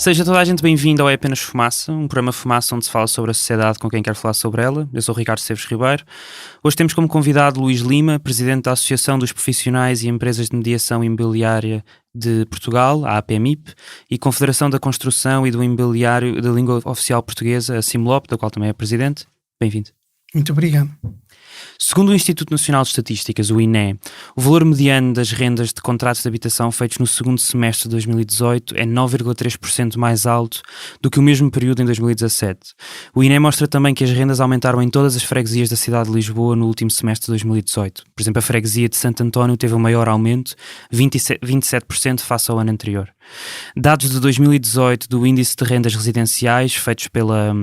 Seja toda a gente bem-vinda ao É Apenas Fumaça, um programa Fumaça onde se fala sobre a sociedade com quem quer falar sobre ela. Eu sou o Ricardo Esteves Ribeiro. Hoje temos como convidado Luís Lima, presidente da Associação dos Profissionais e Empresas de Mediação Imobiliária de Portugal, a APMIP, e Confederação da Construção e do Imobiliário da Língua Oficial Portuguesa, a CIMLOP, da qual também é presidente. Bem-vindo. Muito obrigado. Segundo o Instituto Nacional de Estatísticas, o INE, o valor mediano das rendas de contratos de habitação feitos no segundo semestre de 2018 é 9,3% mais alto do que o mesmo período em 2017. O INE mostra também que as rendas aumentaram em todas as freguesias da cidade de Lisboa no último semestre de 2018. Por exemplo, a freguesia de Santo António teve um maior aumento, 27% face ao ano anterior. Dados de 2018 do Índice de Rendas Residenciais, feitos pela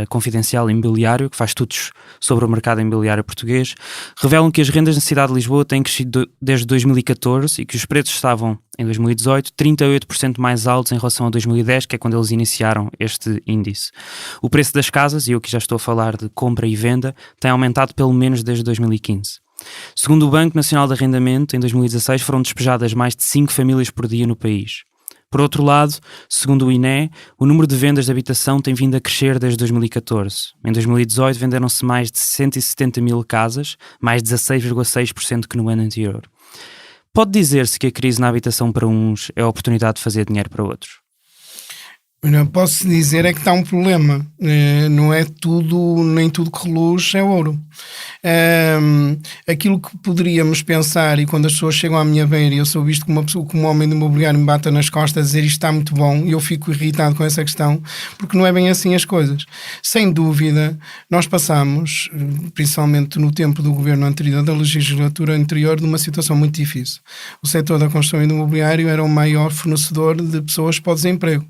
Confidencial Imobiliário, que faz estudos sobre o mercado imobiliário português, revelam que as rendas na cidade de Lisboa têm crescido desde 2014 e que os preços estavam, em 2018, 38% mais altos em relação a 2010, que é quando eles iniciaram este índice. O preço das casas, e eu aqui já estou a falar de compra e venda, tem aumentado pelo menos desde 2015. Segundo o Banco Nacional de Arrendamento, em 2016 foram despejadas mais de 5 famílias por dia no país. Por outro lado, segundo o INE, o número de vendas de habitação tem vindo a crescer desde 2014. Em 2018 venderam-se mais de 170 mil casas, mais 16,6% que no ano anterior. Pode dizer-se que a crise na habitação para uns é a oportunidade de fazer dinheiro para outros? Posso dizer é que está um problema, não é tudo, nem tudo que reluz é ouro. Aquilo que poderíamos pensar, e quando as pessoas chegam à minha beira e eu sou visto como uma pessoa, como um homem de imobiliário me bata nas costas a dizer isto está muito bom, e eu fico irritado com essa questão, porque não é bem assim as coisas. Sem dúvida, nós passamos, principalmente no tempo do governo anterior, da legislatura anterior, de uma situação muito difícil. O setor da construção e do imobiliário era o maior fornecedor de pessoas para o desemprego.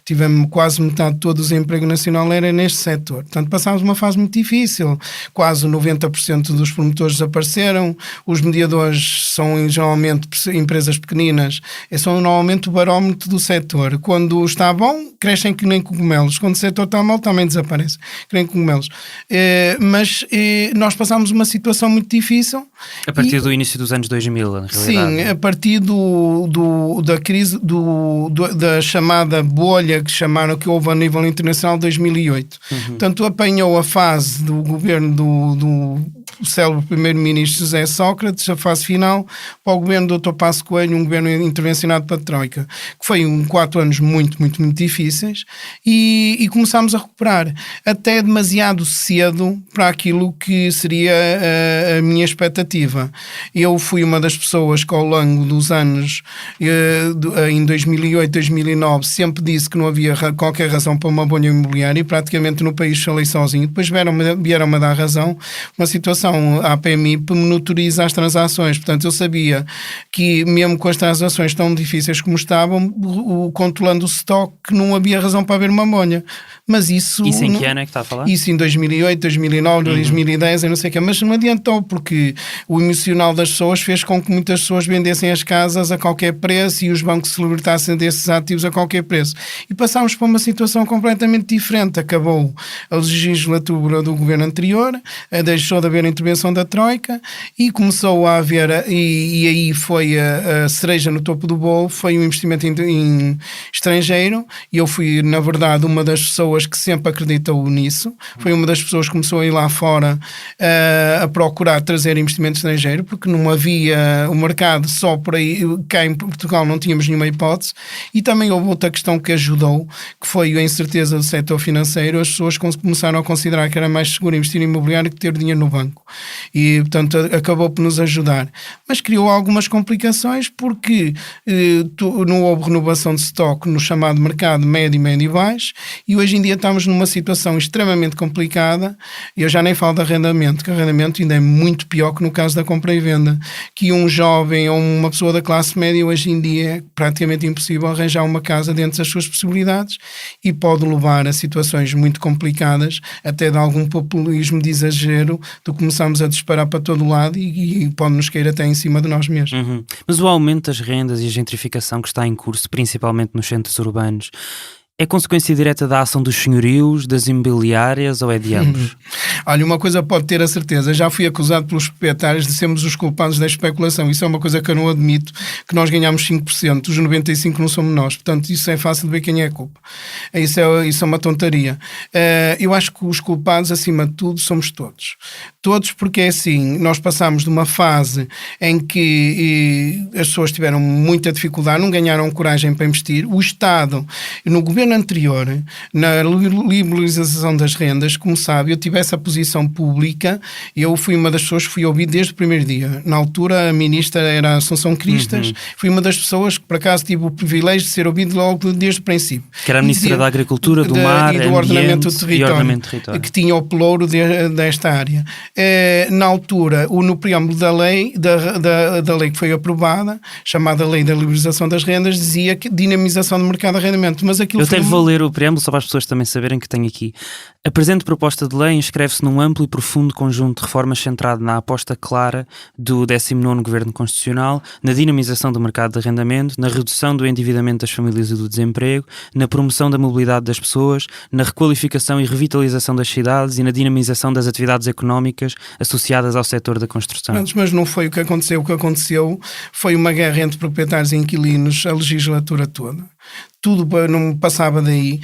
Tivemos quase metade de todo o desemprego nacional era neste setor. Portanto, passámos uma fase muito difícil. Quase 90% dos promotores desapareceram. Os mediadores são geralmente empresas pequeninas. São normalmente o barómetro do setor. Quando está bom, crescem que nem cogumelos. Quando o setor está mal, também desaparece. Que nem cogumelos. Mas nós passámos uma situação muito difícil. A partir do início dos anos 2000, na realidade. Sim, a partir da crise, da chamada bolha que chamaram, que houve a nível internacional, 2008. Portanto, apanhou a fase do governo do célebre primeiro-ministro José Sócrates, a fase final, para o governo do Dr. Passos Coelho, um governo intervencionado pela Troika, que foi 4 anos muito, muito, muito difíceis, e começámos a recuperar, até demasiado cedo para aquilo que seria a minha expectativa. Eu fui uma das pessoas que ao longo dos anos, em 2008, 2009, sempre disse que não havia qualquer razão para uma bolha imobiliária e praticamente no país falei sozinho. Depois vieram-me a dar razão. Uma situação, a APMIP monitoriza as transações. Portanto, eu sabia que mesmo com as transações tão difíceis como estavam, controlando o stock, não havia razão para haver uma bolha. Mas isso... Isso em que ano é que está a falar? Isso em 2008, 2009, 2010, eu não sei o que. Mas não adiantou, porque o emocional das pessoas fez com que muitas pessoas vendessem as casas a qualquer preço e os bancos se libertassem desses ativos a qualquer preço. E passámos para uma situação completamente diferente. Acabou a legislatura do governo anterior, deixou de haver a intervenção da Troika e começou a haver, e aí foi a cereja no topo do bolo, foi um investimento em estrangeiro, e eu fui, na verdade, uma das pessoas que sempre acreditou nisso. Foi uma das pessoas que começou a ir lá fora a procurar trazer investimento estrangeiro, porque não havia o mercado só por aí, cá em Portugal não tínhamos nenhuma hipótese, e também houve outra questão que ajudou, que foi a incerteza do setor financeiro. As pessoas começaram a considerar que era mais seguro investir em imobiliário que ter dinheiro no banco. E, portanto, acabou por nos ajudar. Mas criou algumas complicações porque não houve renovação de estoque no chamado mercado médio e baixo, e hoje em dia estamos numa situação extremamente complicada. Eu já nem falo de arrendamento, que o arrendamento ainda é muito pior que no caso da compra e venda, que um jovem ou uma pessoa da classe média hoje em dia é praticamente impossível arranjar uma casa dentro das suas possibilidades e pode levar a situações muito complicadas, até de algum populismo de exagero, do que começamos a disparar para todo lado e pode-nos cair até em cima de nós mesmos. Mas o aumento das rendas e a gentrificação que está em curso, principalmente nos centros urbanos, É consequência direta da ação dos senhorios, das imobiliárias ou é de ambos? Olha, uma coisa pode ter a certeza, já fui acusado pelos proprietários de sermos os culpados da especulação. Isso é uma coisa que eu não admito, que nós ganhamos 5%, os 95% não somos nós. Portanto, isso é fácil de ver quem é a culpa. Isso é uma tontaria. Eu acho que os culpados, acima de tudo, somos todos. Todos, porque é assim, nós passamos de uma fase em que as pessoas tiveram muita dificuldade, não ganharam coragem para investir. O Estado, no governo anterior, na liberalização das rendas, como sabe, eu tive essa posição pública, eu fui uma das pessoas que fui ouvido desde o primeiro dia. Na altura, a ministra era Assunção Cristas, fui uma das pessoas que, por acaso, tive o privilégio de ser ouvido logo desde o princípio. Que era a ministra da Agricultura, do Mar, e do Ordenamento do Território, que tinha o pelouro desta área. Na altura, no preâmbulo da lei, da lei que foi aprovada, chamada Lei da Liberalização das Rendas, dizia que dinamização do mercado de arrendamento, mas aquilo eu até vou ler o preâmbulo só para as pessoas também saberem que tenho aqui. A presente proposta de lei inscreve-se num amplo e profundo conjunto de reformas centrado na aposta clara do 19º Governo Constitucional, na dinamização do mercado de arrendamento, na redução do endividamento das famílias e do desemprego, na promoção da mobilidade das pessoas, na requalificação e revitalização das cidades e na dinamização das atividades económicas associadas ao setor da construção. Mas não foi o que aconteceu. O que aconteceu foi uma guerra entre proprietários e inquilinos a legislatura toda. Tudo não passava daí,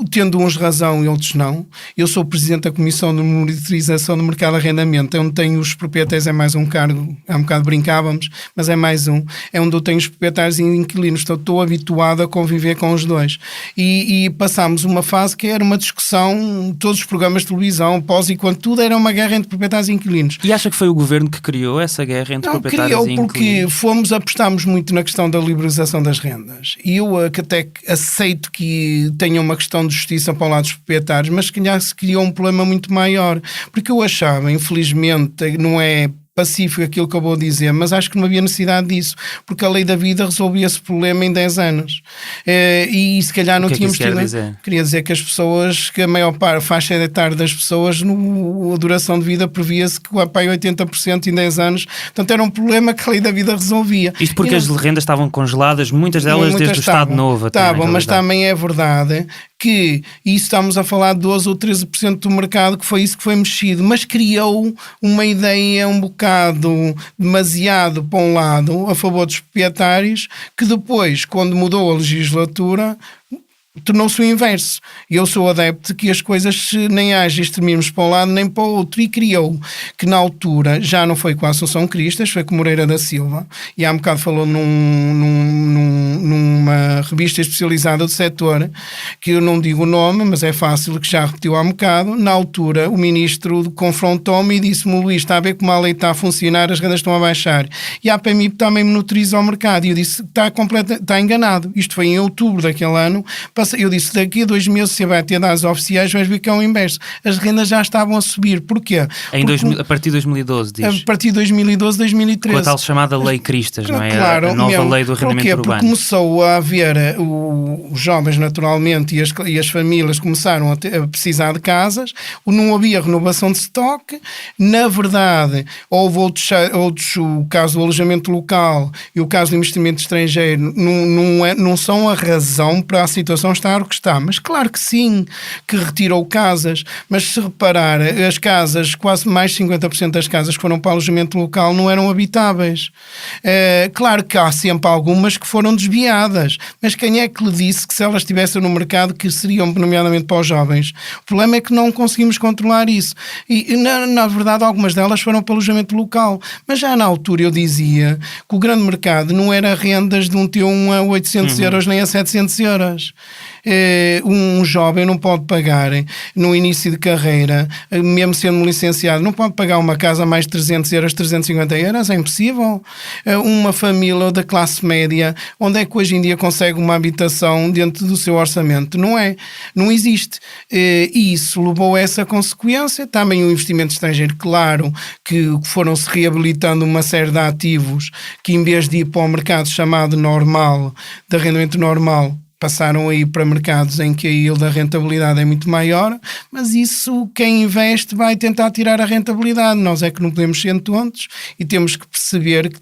tendo uns razão e outros não. Eu sou presidente da Comissão de Monitorização do Mercado de Arrendamento, é onde tenho os proprietários, é mais um cargo, há um bocado brincávamos, mas é mais um, é onde eu tenho os proprietários e inquilinos, estou habituado a conviver com os dois. E passámos uma fase que era uma discussão, todos os programas de televisão, pós e quando tudo era uma guerra entre proprietários e inquilinos. E acha que foi o governo que criou essa guerra entre proprietários e inquilinos? Porque apostámos muito na questão da liberalização das rendas. E eu até aceito que tenha uma questão de justiça para o lado dos proprietários, mas que se criou um problema muito maior. Porque eu achava, infelizmente, não é pacífico aquilo que eu vou dizer, mas acho que não havia necessidade disso, porque a lei da vida resolvia esse problema em 10 anos. E se calhar não tínhamos tido. Queria dizer que as pessoas, que a maior parte, faixa etária das pessoas, a duração de vida previa-se que o pai 80% em 10 anos. Portanto, era um problema que a lei da vida resolvia. Isto porque as rendas estavam congeladas, muitas delas desde o Estado Novo. Estavam, mas também é verdade que isso estamos a falar de 12 ou 13% do mercado, que foi isso que foi mexido, mas criou uma ideia um bocado demasiado para um lado a favor dos proprietários, que depois, quando mudou a legislatura, tornou-se o inverso. Eu sou adepto de que as coisas nem haja extremismos para um lado nem para o outro, e criou que na altura já não foi com a Assunção Cristas, foi com Moreira da Silva, e há um bocado falou numa revista especializada do setor, que eu não digo o nome, mas é fácil, que já repetiu há um bocado. Na altura o ministro confrontou-me e disse-me: Luís, está a ver como a lei está a funcionar, as rendas estão a baixar, e a APMI também monitoriza o mercado, e eu disse: está enganado. Isto foi em outubro daquele ano. Eu disse: daqui a 2 meses você vai ter dados oficiais, vais ver que é o inverso. As rendas já estavam a subir. Porquê? A partir de 2012, diz. A partir de 2012, 2013. Com a tal chamada Lei Cristas, não é? Claro, a nova lei do arrendamento urbano. Porque começou a haver, os jovens naturalmente e as famílias começaram a precisar de casas, não havia renovação de estoque. Na verdade, houve outros, o caso do alojamento local e o caso do investimento estrangeiro, não são a razão para a situação estar o que está, mas claro que sim, que retirou casas, mas se reparar, as casas, quase mais de 50% das casas que foram para o alojamento local não eram habitáveis. Claro que há sempre algumas que foram desviadas, mas quem é que lhe disse que se elas estivessem no mercado que seriam nomeadamente para os jovens? O problema é que não conseguimos controlar isso, e na verdade algumas delas foram para o alojamento local, mas já na altura eu dizia que o grande mercado não era rendas de um T1 a 800 euros nem a 700 euros. Um jovem não pode pagar no início de carreira, mesmo sendo licenciado, não pode pagar uma casa a mais de 300 euros, 350 euros, é impossível. Uma família da classe média, onde é que hoje em dia consegue uma habitação dentro do seu orçamento? Não existe. E isso levou a essa consequência. Também o investimento estrangeiro, claro, que foram-se reabilitando uma série de ativos que, em vez de ir para o mercado chamado normal, de arrendamento normal, passaram a ir para mercados em que a yield da rentabilidade é muito maior, mas isso quem investe vai tentar tirar a rentabilidade. Nós é que não podemos ser tontos e temos que perceber que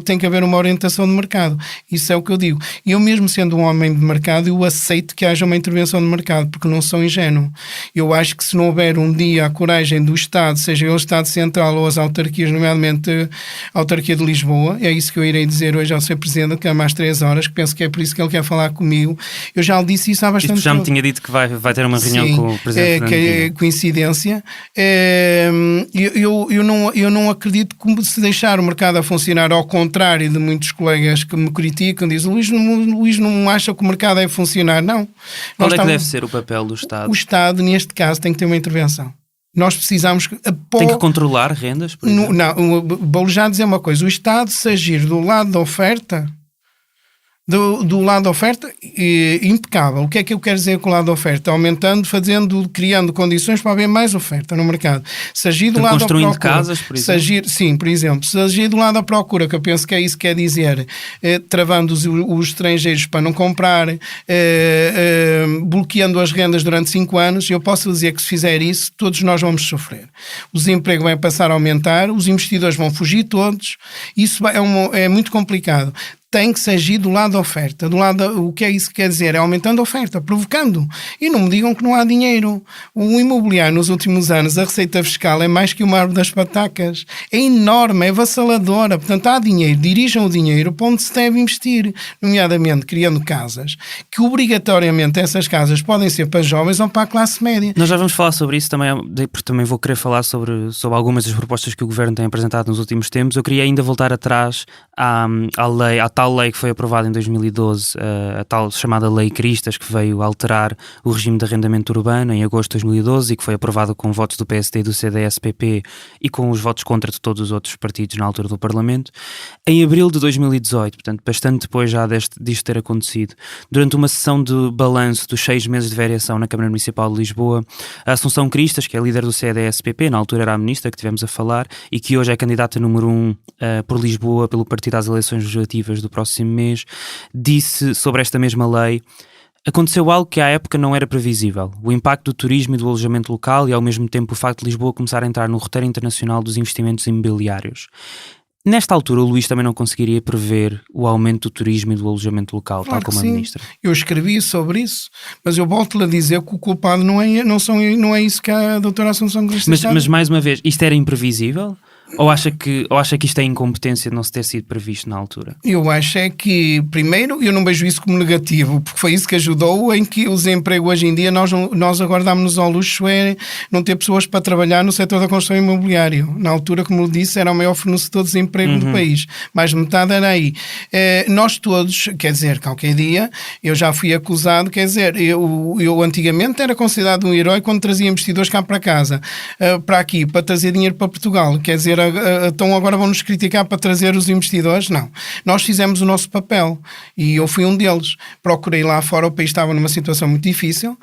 tem que haver uma orientação de mercado. Isso é o que eu digo. E eu mesmo sendo um homem de mercado, eu aceito que haja uma intervenção de mercado, porque não sou ingênuo. Eu acho que se não houver um dia a coragem do Estado, seja ele o Estado Central ou as autarquias, nomeadamente a autarquia de Lisboa, é isso que eu irei dizer hoje ao Sr. Presidente, que é mais 3 horas, que penso que é por isso que ele quer falar comigo. Eu já lhe disse isso há bastante tempo. Já me tinha dito que vai ter uma reunião. Sim, com o Presidente que é coincidência. Eu não acredito que se deixar o mercado a funcionar ao contrário de muitos colegas que me criticam, dizem Luís não acha que o mercado deve funcionar. Não. Qual é que deve ser o papel do Estado? O Estado, neste caso, tem que ter uma intervenção. Nós precisamos... Tem que controlar rendas? Não, vou-lhe já dizer uma coisa. O Estado, se agir do lado da oferta... Do lado da oferta, impecável. O que é que eu quero dizer com o lado da oferta? Aumentando, criando condições para haver mais oferta no mercado. Se agir do lado da procura... Construindo casas, por exemplo? Sim, por exemplo. Se agir do lado da procura, que eu penso que é isso que quer dizer, travando os estrangeiros para não comprar, bloqueando as rendas durante 5 anos, eu posso dizer que se fizer isso, todos nós vamos sofrer. O desemprego vai passar a aumentar, os investidores vão fugir todos, isso é muito complicado. Tem que se agir do lado da oferta. O que é isso que quer dizer? É aumentando a oferta, provocando. E não me digam que não há dinheiro. O imobiliário, nos últimos anos, a receita fiscal é mais que uma árvore das patacas. É enorme, é avassaladora. Portanto, há dinheiro. Dirijam o dinheiro para onde se deve investir. Nomeadamente, criando casas, que obrigatoriamente essas casas podem ser para jovens ou para a classe média. Nós já vamos falar sobre isso também, porque também vou querer falar sobre algumas das propostas que o Governo tem apresentado nos últimos tempos. Eu queria ainda voltar atrás à tal lei que foi aprovada em 2012, a tal chamada Lei Cristas, que veio alterar o regime de arrendamento urbano em agosto de 2012 e que foi aprovada com votos do PSD e do CDS-PP e com os votos contra de todos os outros partidos na altura do Parlamento. Em abril de 2018, portanto bastante depois já disto ter acontecido, durante uma sessão de balanço dos 6 meses de variação na Câmara Municipal de Lisboa, a Assunção Cristas, que é a líder do CDS-PP, na altura era a ministra que tivemos a falar e que hoje é candidata número 1 por Lisboa pelo partido às eleições legislativas do próximo mês, disse sobre esta mesma lei: aconteceu algo que à época não era previsível, o impacto do turismo e do alojamento local e ao mesmo tempo o facto de Lisboa começar a entrar no roteiro internacional dos investimentos imobiliários. Nesta altura o Luís também não conseguiria prever o aumento do turismo e do alojamento local, claro, tal como a ministra. Eu escrevi sobre isso, mas eu volto-lhe a dizer que o culpado não é isso que a doutora Assunção Cristas mas mais uma vez, isto era imprevisível? Ou acha que isto é incompetência de não se ter sido previsto na altura? Eu acho é que, primeiro, eu não vejo isso como negativo, porque foi isso que ajudou em que o desemprego hoje em dia, nós agora damos-nos ao luxo não ter pessoas para trabalhar no setor da construção imobiliária. Na altura, como eu disse, era o maior fornecedor de desemprego do país. Mais de metade era aí. Nós todos, quer dizer, qualquer dia, eu já fui acusado, quer dizer, eu antigamente era considerado um herói quando trazia investidores cá para casa, para aqui, para trazer dinheiro para Portugal, quer dizer, então agora vão-nos criticar para trazer os investidores? Não. Nós fizemos o nosso papel e eu fui um deles. Procurei lá fora, o país estava numa situação muito difícil,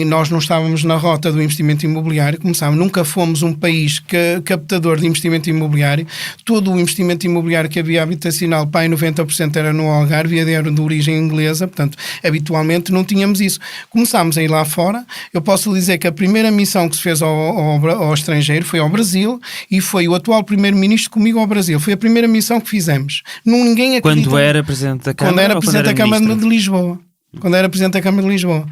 nós não estávamos na rota do investimento imobiliário, como sabem, nunca fomos um país captador de investimento imobiliário. Todo o investimento imobiliário que havia habitacional, 90% era no Algarve, era de origem inglesa, portanto, habitualmente não tínhamos isso. Começámos a ir lá fora. Eu posso dizer que a primeira missão que se fez ao estrangeiro foi ao Brasil e foi o atual primeiro-ministro comigo ao Brasil. Foi a primeira missão que fizemos. Ninguém acredita. Quando era Presidente da Câmara? Quando era Presidente da Câmara de Lisboa. Quando era Presidente da Câmara de Lisboa.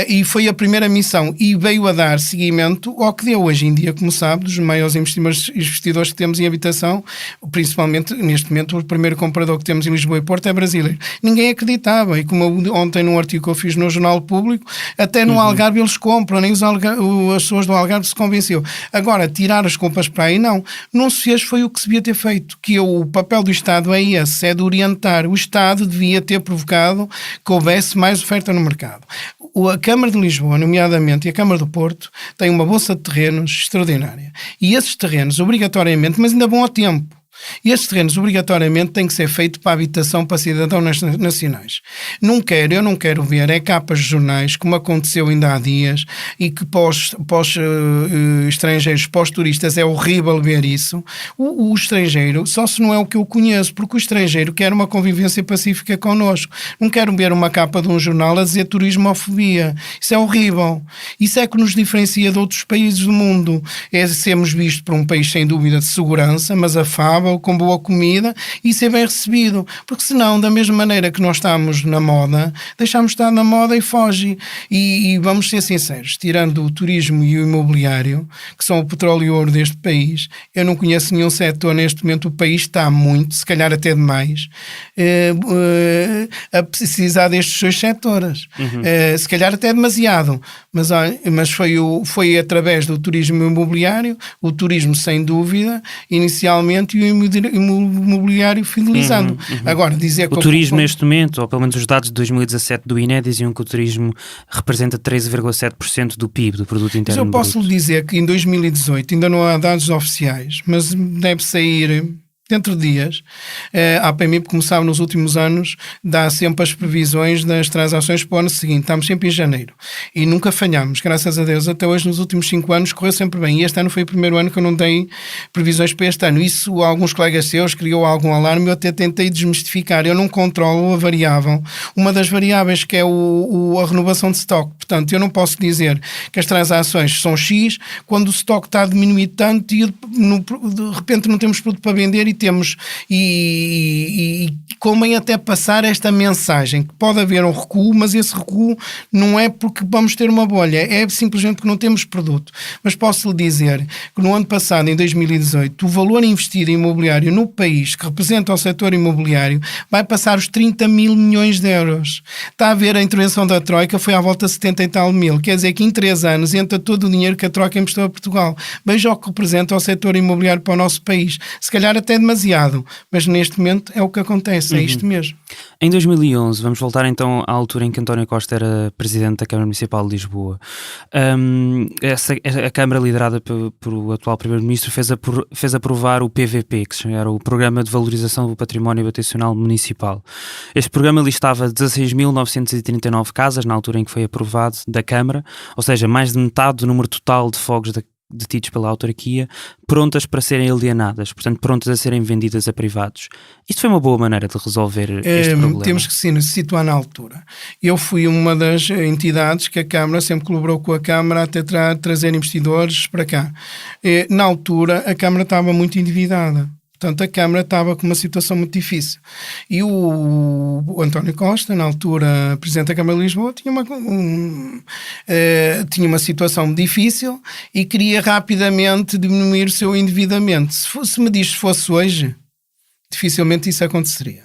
E foi a primeira missão e veio a dar seguimento ao que deu hoje em dia, como sabe, dos maiores investidores que temos em habitação, principalmente, neste momento, o primeiro comprador que temos em Lisboa e Porto é brasileiro. Ninguém acreditava, e como ontem num artigo que eu fiz no Jornal Público, até no Algarve eles compram, nem as pessoas do Algarve se convenceu. Agora, tirar as compras para aí, não se fez, foi o que se devia ter feito, que o papel do Estado é esse, é de orientar. O Estado devia ter provocado que houvesse mais oferta no mercado. A Câmara de Lisboa, nomeadamente, e a Câmara do Porto, têm uma bolsa de terrenos extraordinária. E esses terrenos, obrigatoriamente, mas ainda vão a tempo. E estes terrenos, obrigatoriamente, têm que ser feitos para habitação para cidadãos nacionais. Eu não quero ver capas de jornais, como aconteceu ainda há dias, e que para os estrangeiros, para os turistas, é horrível ver isso. O estrangeiro, só se não é o que eu conheço, porque o estrangeiro quer uma convivência pacífica connosco. Não quero ver uma capa de um jornal a dizer turismofobia. Isso é horrível. Isso é que nos diferencia de outros países do mundo. É sermos vistos por um país, sem dúvida, de segurança, mas afável, com boa comida e ser bem recebido, porque senão, da mesma maneira que nós estamos na moda, deixamos de estar na moda e foge. E vamos ser sinceros, tirando o turismo e o imobiliário, que são o petróleo e o ouro deste país, eu não conheço nenhum setor neste momento. O país está muito, se calhar até demais, a precisar destes dois setores. Se calhar até demasiado, mas foi através do turismo imobiliário, o turismo sem dúvida, inicialmente, e o imobiliário fidelizando. Agora, dizer o turismo neste momento, ou pelo menos os dados de 2017 do INE, diziam que o turismo representa 13,7% do PIB, do Produto Interno Bruto. Mas eu posso lhe dizer que em 2018, ainda não há dados oficiais, mas deve sair dentro de dias. A APMI, como sabe, nos últimos anos dá sempre as previsões das transações para o ano seguinte. Estamos sempre em janeiro e nunca falhamos, graças a Deus. Até hoje, nos últimos 5 anos, correu sempre bem, e este ano foi o primeiro ano que eu não dei previsões para este ano. Isso, alguns colegas seus criou algum alarme, eu até tentei desmistificar. Eu não controlo a variável, uma das variáveis, que é a renovação de estoque. Portanto, eu não posso dizer que as transações são X quando o estoque está a diminuir tanto e de repente não temos produto para vender, e convém até passar esta mensagem, que pode haver um recuo, mas esse recuo não é porque vamos ter uma bolha, é simplesmente porque não temos produto. Mas posso lhe dizer que no ano passado, em 2018, o valor investido em imobiliário no país, que representa o setor imobiliário, vai passar os 30 mil milhões de euros. Está a ver, a intervenção da Troika foi à volta de 70 e tal mil, quer dizer que em 3 anos entra todo o dinheiro que a Troika emprestou a Portugal. Veja o que representa o setor imobiliário para o nosso país. Se calhar até demasiado, mas neste momento é o que acontece, é isto mesmo. Em 2011, vamos voltar então à altura em que António Costa era Presidente da Câmara Municipal de Lisboa. A Câmara, liderada por atual Primeiro-Ministro, fez aprovar o PVP, que era o Programa de Valorização do Património Habitacional Municipal. Este programa listava 16.939 casas, na altura em que foi aprovado, da Câmara, ou seja, mais de metade do número total de fogos detidos pela autarquia, prontas para serem alienadas, portanto prontas a serem vendidas a privados. Isto foi uma boa maneira de resolver este problema. Temos que se situar na altura. Eu fui uma das entidades que a Câmara sempre colaborou com a Câmara até trazer investidores para cá. Na altura a Câmara estava muito endividada. Portanto, a Câmara estava com uma situação muito difícil. E o António Costa, na altura Presidente da Câmara de Lisboa, tinha uma situação difícil e queria rapidamente diminuir o seu endividamento. Se me diz, se fosse hoje, dificilmente isso aconteceria.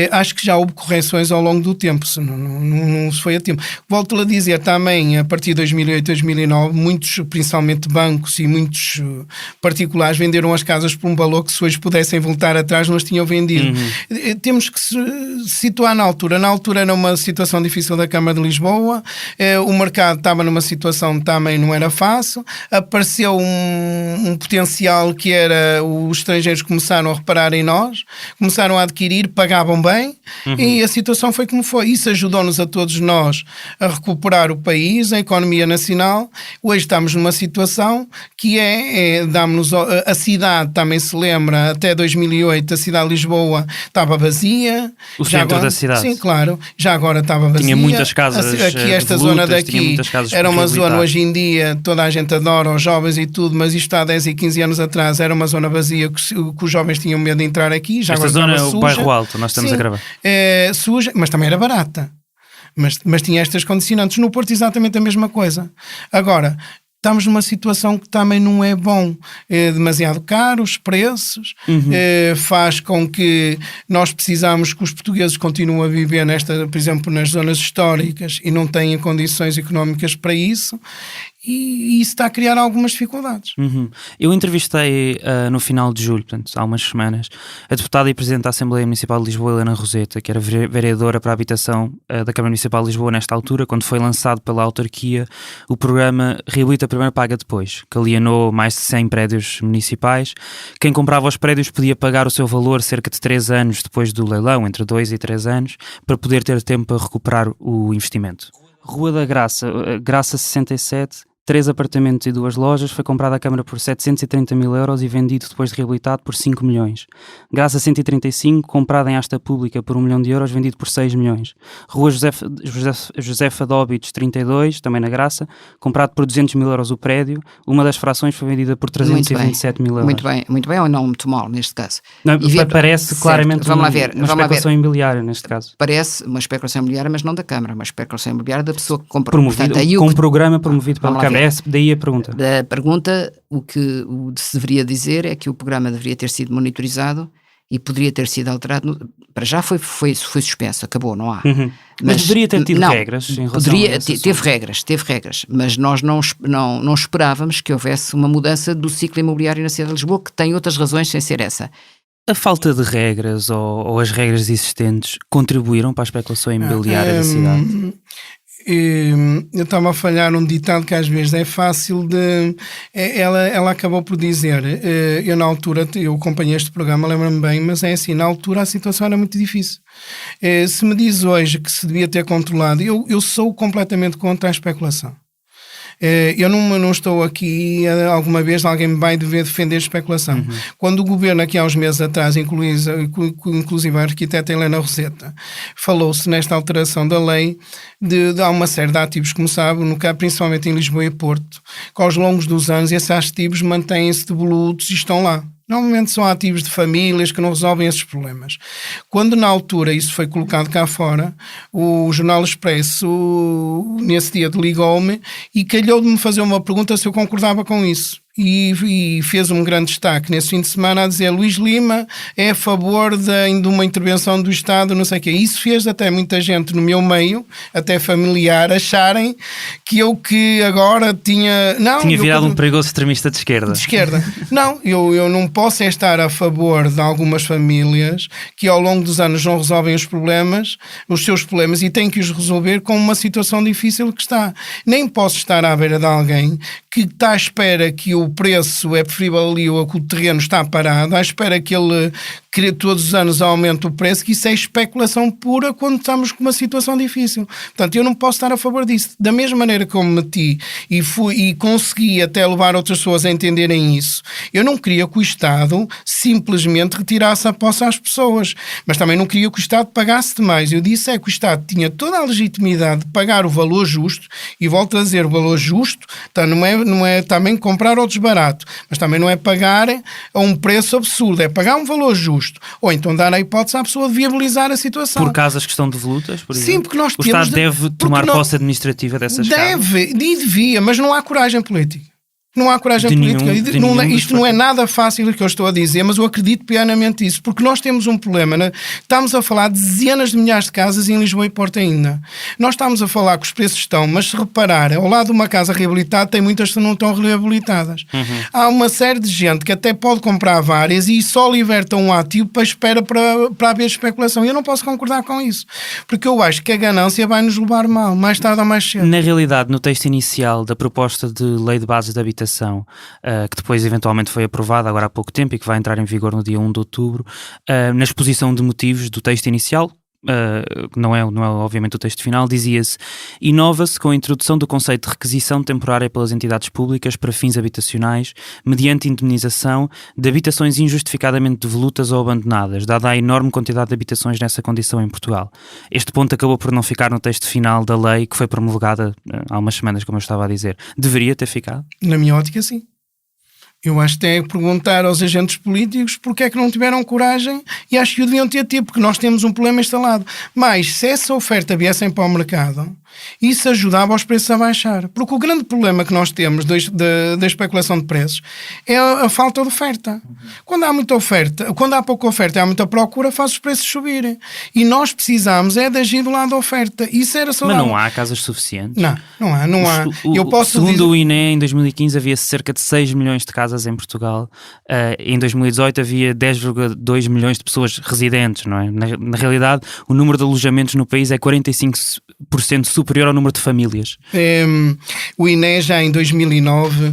Acho que já houve correções ao longo do tempo, não se foi a tempo. Volto-lhe a dizer também, a partir de 2008, 2009, muitos, principalmente bancos e muitos particulares, venderam as casas por um valor que, se hoje pudessem voltar atrás, não as tinham vendido. Temos que se situar na altura. Na altura era uma situação difícil da Câmara de Lisboa, o mercado estava numa situação que também não era fácil, apareceu um potencial que era, os estrangeiros começaram a reparar em nós, começaram a adquirir, pagavam bem, e a situação foi como foi. Isso ajudou-nos a todos nós a recuperar o país, a economia nacional. Hoje estamos numa situação que dá-nos a cidade, também se lembra, até 2008 a cidade de Lisboa estava vazia. O centro da cidade. Sim, claro. Já agora estava vazia. Tinha muitas casas aqui esta zona daqui era uma zona, hoje em dia toda a gente adora os jovens e tudo, mas isto há 10 e 15 anos atrás era uma zona vazia que os jovens tinham medo de entrar aqui. Já esta zona é o bairro Alto, nós estamos a gravar. Suja, mas também era barata. Mas tinha estas condicionantes. No Porto exatamente a mesma coisa. Agora, estamos numa situação que também não é bom. É demasiado caro, os preços, faz com que nós precisamos que os portugueses continuem a viver por exemplo, nas zonas históricas, e não têm condições económicas para isso. e isso está a criar algumas dificuldades. Eu entrevistei no final de julho, portanto, há umas semanas, a deputada e presidente da Assembleia Municipal de Lisboa, Helena Roseta, que era vereadora para a habitação da Câmara Municipal de Lisboa nesta altura, quando foi lançado pela autarquia o programa Reabilita Primeiro, Paga Depois, que alienou mais de 100 prédios municipais. Quem comprava os prédios podia pagar o seu valor cerca de 3 anos depois do leilão, entre 2 e 3 anos, para poder ter tempo para recuperar o investimento. Rua da Graça, Graça 67, 3 apartamentos e 2 lojas, foi comprada à Câmara por 730 mil euros e vendido depois de reabilitado por 5 milhões. Graça 135, comprada em asta pública por 1 milhão de euros, vendido por 6 milhões. Rua Josefa Dóbitos 32, também na Graça, comprado por 200 mil euros o prédio, uma das frações foi vendida por 327 mil euros. Muito bem ou não muito mal neste caso? Não, parece certo, claramente uma especulação imobiliária neste caso. Parece uma especulação imobiliária, mas não da Câmara, uma especulação imobiliária da pessoa que comprou. Promovido, Portanto, com um programa promovido pela Câmara. Daí a pergunta. Da pergunta, o que se deveria dizer é que o programa deveria ter sido monitorizado e poderia ter sido alterado. Para já foi suspenso, acabou, não há. Mas deveria ter tido regras em relação a esse teve regras, mas nós não esperávamos que houvesse uma mudança do ciclo imobiliário na cidade de Lisboa, que tem outras razões sem ser essa. A falta de regras ou as regras existentes contribuíram para a especulação imobiliária da cidade? Eu estava a falhar um ditado que às vezes é fácil de... Ela acabou por dizer, eu na altura, eu acompanhei este programa, lembro-me bem, mas é assim, na altura a situação era muito difícil. Se me diz hoje que se devia ter controlado, eu sou completamente contra a especulação. Eu não estou aqui, alguma vez alguém me vai dever defender a especulação. Quando o governo aqui há uns meses atrás, inclusive a arquiteta Helena Roseta, falou-se nesta alteração da lei de há uma série de ativos, como sabe, principalmente em Lisboa e Porto, que aos longos dos anos esses ativos mantêm-se devolutos e estão lá. Normalmente são ativos de famílias que não resolvem esses problemas. Quando na altura isso foi colocado cá fora, o Jornal Expresso nesse dia ligou-me e calhou de me fazer uma pergunta se eu concordava com isso. E fez um grande destaque nesse fim de semana a dizer Luís Lima é a favor de uma intervenção do Estado, não sei o quê. Isso fez até muita gente no meu meio, até familiar, acharem que eu que agora tinha virado um perigoso extremista de esquerda. Não, eu não posso estar a favor de algumas famílias que ao longo dos anos não resolvem os seus problemas e têm que os resolver com uma situação difícil que está. Nem posso estar à beira de alguém que está à espera que o preço é preferível ali ou que o terreno está parado, à espera que ele todos os anos aumente o preço, que isso é especulação pura quando estamos com uma situação difícil. Portanto, eu não posso estar a favor disso. Da mesma maneira que eu me meti e consegui até levar outras pessoas a entenderem isso, eu não queria que o Estado simplesmente retirasse a posse às pessoas, mas também não queria que o Estado pagasse demais. Eu disse que o Estado tinha toda a legitimidade de pagar o valor justo, e volto a dizer, o valor justo, então não é também comprar outros barato, mas também não é pagar a um preço absurdo, é pagar um valor justo. Ou então dar a hipótese à pessoa de viabilizar a situação. Por causas que estão devolutas, por exemplo? Sim, porque nós temos... O Estado deve tomar posse administrativa dessas casas? Devia, mas não há coragem política. Não há coragem política. Isto não é nada fácil o que eu estou a dizer, mas eu acredito pianamente nisso, porque nós temos um problema. Né? Estamos a falar de dezenas de milhares de casas em Lisboa e Porto ainda. Nós estamos a falar que os preços estão, mas se reparar, ao lado de uma casa reabilitada, tem muitas que não estão reabilitadas. Há uma série de gente que até pode comprar várias e só liberta um ativo para espera para haver especulação. Eu não posso concordar com isso, porque eu acho que a ganância vai nos levar mal, mais tarde ou mais cedo. Na realidade, no texto inicial da proposta de lei de bases de habitação, que depois eventualmente foi aprovada agora há pouco tempo e que vai entrar em vigor no dia 1 de outubro, na exposição de motivos do texto inicial, não é obviamente o texto final, dizia-se: inova-se com a introdução do conceito de requisição temporária pelas entidades públicas para fins habitacionais mediante indemnização de habitações injustificadamente devolutas ou abandonadas, dada a enorme quantidade de habitações nessa condição em Portugal. Este ponto acabou por não ficar no texto final da lei que foi promulgada há umas semanas, como eu estava a dizer. Deveria ter ficado? Na minha ótica, sim. Eu acho que tem que perguntar aos agentes políticos porque é que não tiveram coragem, e acho que o deviam ter tido, porque nós temos um problema instalado. Mas se essa oferta viessem para o mercado, Isso ajudava os preços a baixar. Porque o grande problema que nós temos da especulação de preços é a falta de oferta. Quando há muita oferta, quando há pouca oferta e há muita procura, faz os preços subirem. E nós precisamos de agir do lado da oferta. Isso era saudável. Mas não há casas suficientes? Não há. Segundo o INE, em 2015 havia cerca de 6 milhões de casas em Portugal. Em 2018 havia 10,2 milhões de pessoas residentes, não é? Na realidade, o número de alojamentos no país é 45% superior ao número de famílias. O INE já em 2009,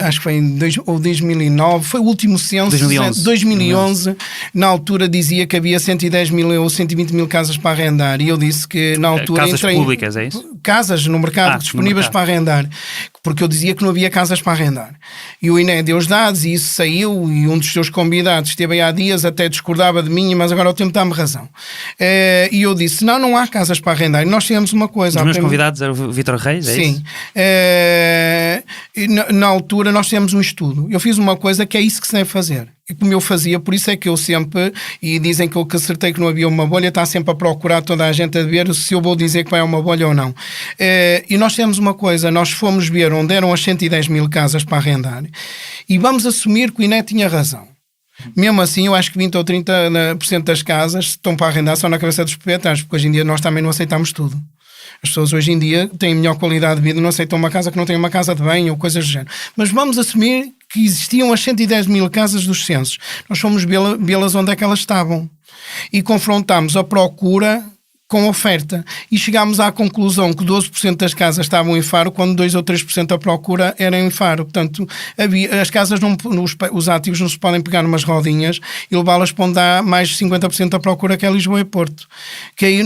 acho que foi em 2009, foi o último censo, 2011, na altura dizia que havia 110 mil ou 120 mil casas para arrendar, e eu disse que na altura... Casas públicas, é isso? Casas no mercado disponíveis para arrendar, porque eu dizia que não havia casas para arrendar. E o INE deu os dados e isso saiu, e um dos seus convidados esteve aí há dias, até discordava de mim, mas agora o tempo dá-me razão. E eu disse, não há casas para arrendar. E nós tínhamos uma coisa... Os meus convidados eram o Vítor Reis, é sim. Isso? Na altura nós tínhamos um estudo. Eu fiz uma coisa que é isso que se deve fazer. E como eu fazia, por isso é que eu sempre, e dizem que eu que acertei que não havia uma bolha, está sempre a procurar toda a gente a ver se eu vou dizer que vai a uma bolha ou não. E nós temos uma coisa, nós fomos ver onde eram as 110 mil casas para arrendar, e vamos assumir que o INE tinha razão. Mesmo assim, eu acho que 20 ou 30% das casas estão para arrendar só na cabeça dos proprietários, porque hoje em dia nós também não aceitamos tudo. As pessoas hoje em dia têm melhor qualidade de vida, não aceitam uma casa que não tem uma casa de bem ou coisas do género. Mas vamos assumir que existiam as 110 mil casas dos censos. Nós fomos vê-las onde é que elas estavam. E confrontámos a procura com a oferta. E chegámos à conclusão que 12% das casas estavam em Faro, quando 2 ou 3% da procura era em Faro. Portanto, as casas, os ativos não se podem pegar numas rodinhas e levá-las para onde dá mais de 50% da procura, que é Lisboa e Porto. Que aí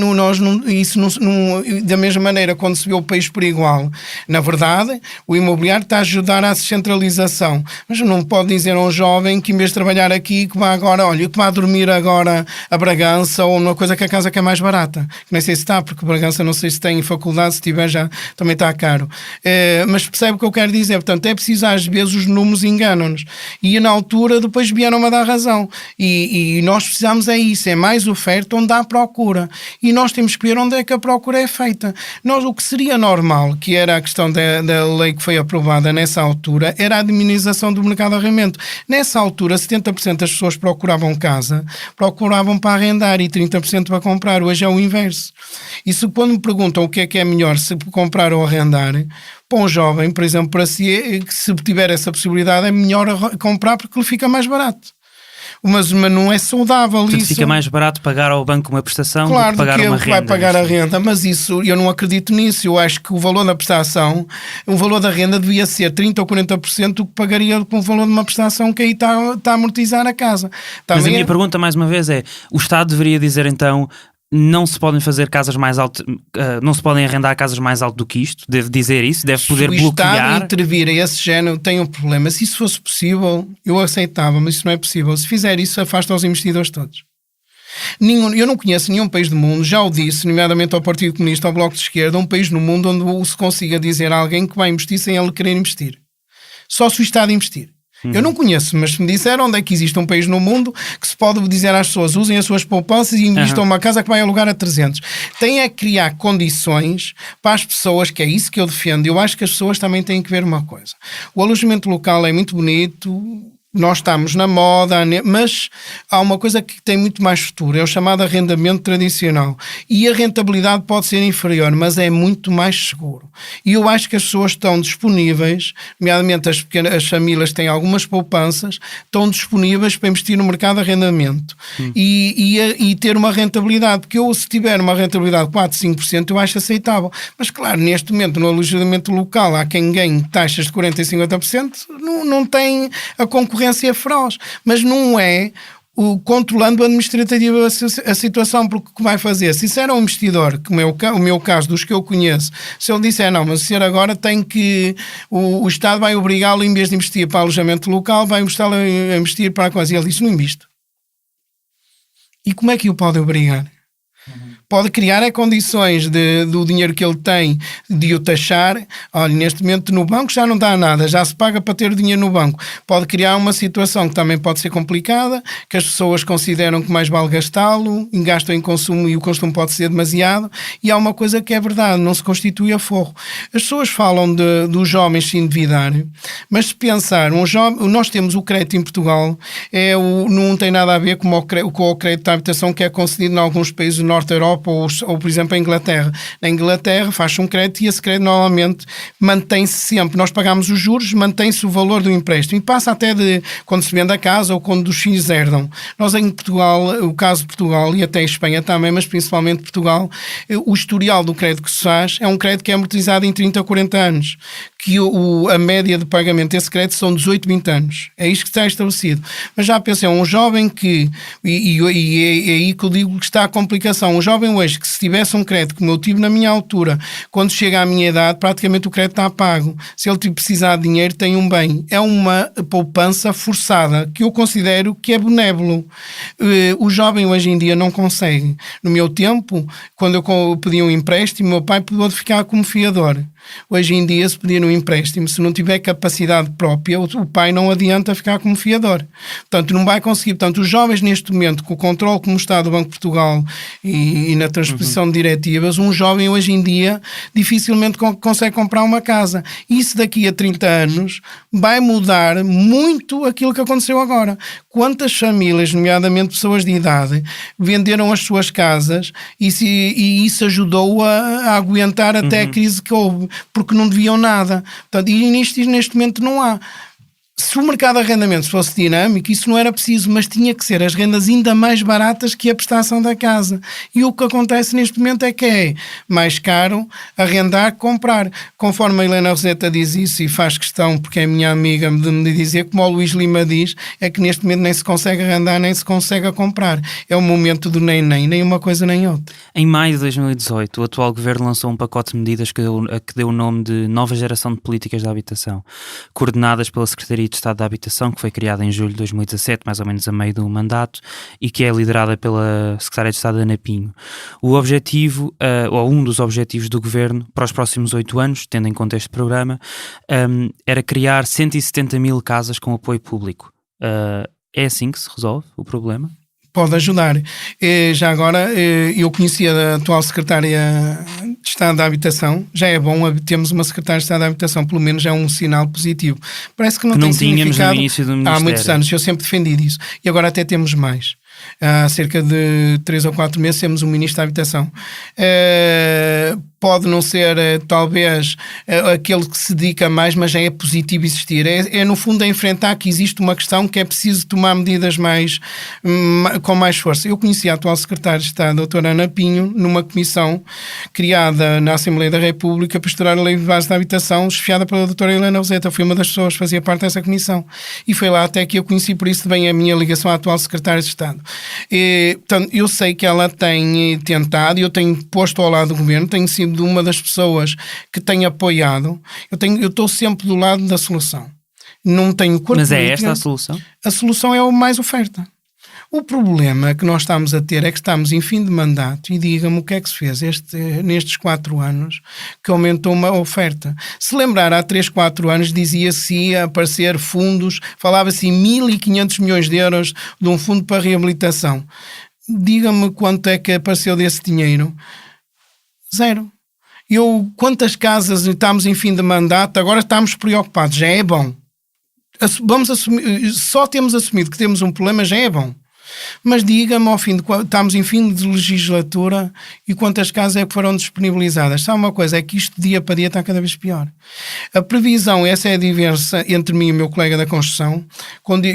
da mesma maneira, quando se vê o país por igual, na verdade, o imobiliário está a ajudar à descentralização. Mas não pode dizer a um jovem que, em vez de trabalhar aqui, que vá agora, que vá dormir agora a Bragança ou uma coisa que a casa que é mais barata. Que nem sei se está, porque Bragança não sei se tem faculdade, se tiver já também está caro. Mas percebe o que eu quero dizer. Portanto, é preciso às vezes os números enganam-nos. E na altura depois vieram-me a dar razão. E nós precisamos isso, é mais oferta onde há procura. E nós temos que ver onde é que a procura é feita. O que seria normal, que era a questão da lei que foi aprovada nessa altura, era a diminuição do mercado de arrendamento. Nessa altura, 70% das pessoas procuravam casa, procuravam para arrendar e 30% para comprar. Hoje é o inverso. Isso quando me perguntam o que é melhor, se comprar ou arrendar, para um jovem, por exemplo, para si, que se tiver essa possibilidade, é melhor comprar porque lhe fica mais barato. Mas não é saudável. Portanto, isso. Fica mais barato pagar ao banco uma prestação do que pagar uma renda. Vai pagar a renda, mas isso, eu não acredito nisso. Eu acho que o valor da prestação, o valor da renda devia ser 30% ou 40% do que pagaria com o valor de uma prestação que aí está a amortizar a casa. Mas a minha pergunta, mais uma vez, é: o Estado deveria dizer então... Não se podem fazer casas mais altas, não se podem arrendar casas mais alto do que isto? Deve dizer isso? Deve poder bloquear? Se o Estado intervir a esse género, tem um problema. Se isso fosse possível, eu aceitava, mas isso não é possível. Se fizer isso, afasta os investidores todos. Eu não conheço nenhum país do mundo, já o disse, nomeadamente ao Partido Comunista, ao Bloco de Esquerda, um país no mundo onde se consiga dizer a alguém que vai investir sem ele querer investir. Só se o Estado investir. Eu não conheço, mas se me disseram onde é que existe um país no mundo que se pode dizer às pessoas usem as suas poupanças e investam uma casa que vai alugar a 300. Tem a criar condições para as pessoas, que é isso que eu defendo. Eu acho que as pessoas também têm que ver uma coisa. O alojamento local é muito bonito, nós estamos na moda, mas há uma coisa que tem muito mais futuro, é o chamado arrendamento tradicional. E a rentabilidade pode ser inferior, mas é muito mais seguro. E eu acho que as pessoas estão disponíveis, nomeadamente as famílias têm algumas poupanças, estão disponíveis para investir no mercado de arrendamento e ter uma rentabilidade, porque se tiver uma rentabilidade de 4, 5%, eu acho aceitável. Mas claro, neste momento no alojamento local há quem ganhe taxas de 40% e 50%, não tem a concorrência feroz, mas não é controlando administrativamente a situação, porque o que vai fazer? Se isso era um investidor, como é o meu caso, dos que eu conheço, se ele disser não, mas se agora tem que o Estado vai obrigá-lo, em vez de investir para alojamento local, vai investir para a coisa, e ele diz, não invisto. E como é que o pode obrigar? Pode criar condições do dinheiro que ele tem de o taxar. Olha, neste momento no banco já não dá nada, já se paga para ter o dinheiro no banco. Pode criar uma situação que também pode ser complicada, que as pessoas consideram que mais vale gastá-lo, gastam em consumo e o consumo pode ser demasiado. E há uma coisa que é verdade, não se constitui aforro. As pessoas falam dos jovens se endividarem, mas se pensar, nós temos o crédito em Portugal, não tem nada a ver com o crédito de habitação que é concedido em alguns países do Norte da Europa ou, por exemplo, a Inglaterra. Na Inglaterra faz-se um crédito e esse crédito normalmente mantém-se sempre. Nós pagamos os juros, mantém-se o valor do empréstimo e passa até de quando se vende a casa ou quando os filhos herdam. Nós em Portugal, o caso de Portugal e até Espanha também, mas principalmente Portugal, o historial do crédito que se faz é um crédito que é amortizado em 30 ou 40 anos, que a média de pagamento desse crédito são 18, 20 anos. É isto que está estabelecido. Mas já pensei, um jovem que, e é aí que eu digo que está a complicação, um jovem hoje que se tivesse um crédito como eu tive na minha altura, quando chega à minha idade, praticamente o crédito está pago. Se ele precisar de dinheiro, tem um bem. É uma poupança forçada, que eu considero que é benévolo. O jovem hoje em dia não consegue. No meu tempo, quando eu pedi um empréstimo, meu pai pôde ficar como fiador. Hoje em dia, se pedir um empréstimo, se não tiver capacidade própria, o pai não adianta ficar como fiador. Portanto, não vai conseguir. Portanto, os jovens neste momento, com o controle como está do Banco de Portugal e na transposição de diretivas, um jovem hoje em dia dificilmente consegue comprar uma casa. Isso daqui a 30 anos vai mudar muito aquilo que aconteceu agora. Quantas famílias, nomeadamente pessoas de idade, venderam as suas casas e isso ajudou a aguentar até a crise que houve, porque não deviam nada. Portanto, e neste momento não há. Se o mercado de arrendamentos fosse dinâmico, isso não era preciso, mas tinha que ser as rendas ainda mais baratas que a prestação da casa. E o que acontece neste momento é que é mais caro arrendar que comprar. Conforme a Helena Roseta diz isso, e faz questão, porque é minha amiga, de me dizer, como o Luís Lima diz, é que neste momento nem se consegue arrendar, nem se consegue comprar. É o momento do nem uma coisa nem outra. Em maio de 2018, o atual governo lançou um pacote de medidas que deu o nome de Nova Geração de Políticas da Habitação, coordenadas pela Secretaria de Estado da Habitação, que foi criada em julho de 2017, mais ou menos a meio do mandato, e que é liderada pela Secretária de Estado Ana Pinho. O objetivo, ou um dos objetivos do governo para os próximos 8 anos, tendo em conta este programa, era criar 170 mil casas com apoio público. É assim que se resolve o problema? Pode ajudar. Já agora, eu conhecia a atual Secretária de Estado da Habitação. Já é bom termos uma Secretária de Estado da Habitação, pelo menos é um sinal positivo. Parece que não tem tínhamos no início do Ministério. Há muitos anos, eu sempre defendi isso. E agora até temos mais. Há cerca de 3 ou 4 meses temos um Ministro da Habitação. Pode não ser talvez aquele que se dedica mais, mas já é positivo existir. No fundo, enfrentar que existe uma questão que é preciso tomar medidas com mais força. Eu conheci a atual Secretária de Estado, a doutora Ana Pinho, numa comissão criada na Assembleia da República para estudar a Lei de Base da Habitação, chefiada pela doutora Helena Roseta. Fui uma das pessoas que fazia parte dessa comissão. E foi lá até que eu conheci, por isso bem a minha ligação à atual Secretária de Estado. Portanto, eu sei que ela tem tentado, eu tenho posto ao lado do governo, tenho sido uma das pessoas que tem apoiado. Eu estou sempre do lado da solução. Não tenho corpo. Mas é esta a solução? A solução é o mais oferta. O problema que nós estamos a ter é que estamos em fim de mandato e diga-me o que é que se fez nestes 4 anos que aumentou uma oferta. Se lembrar, há 3, 4 anos dizia-se ia aparecer fundos, falava-se em 1.500 milhões de euros de um fundo para reabilitação. Diga-me quanto é que apareceu desse dinheiro. 0. Quantas casas estamos em fim de mandato, agora estamos preocupados, já é bom. Vamos assumir, só temos assumido que temos um problema, já é bom. Mas diga-me, estamos em fim de legislatura e quantas casas é que foram disponibilizadas? Sabe uma coisa, é que isto dia para dia está cada vez pior. A previsão, essa é a diversa entre mim e o meu colega da construção, quando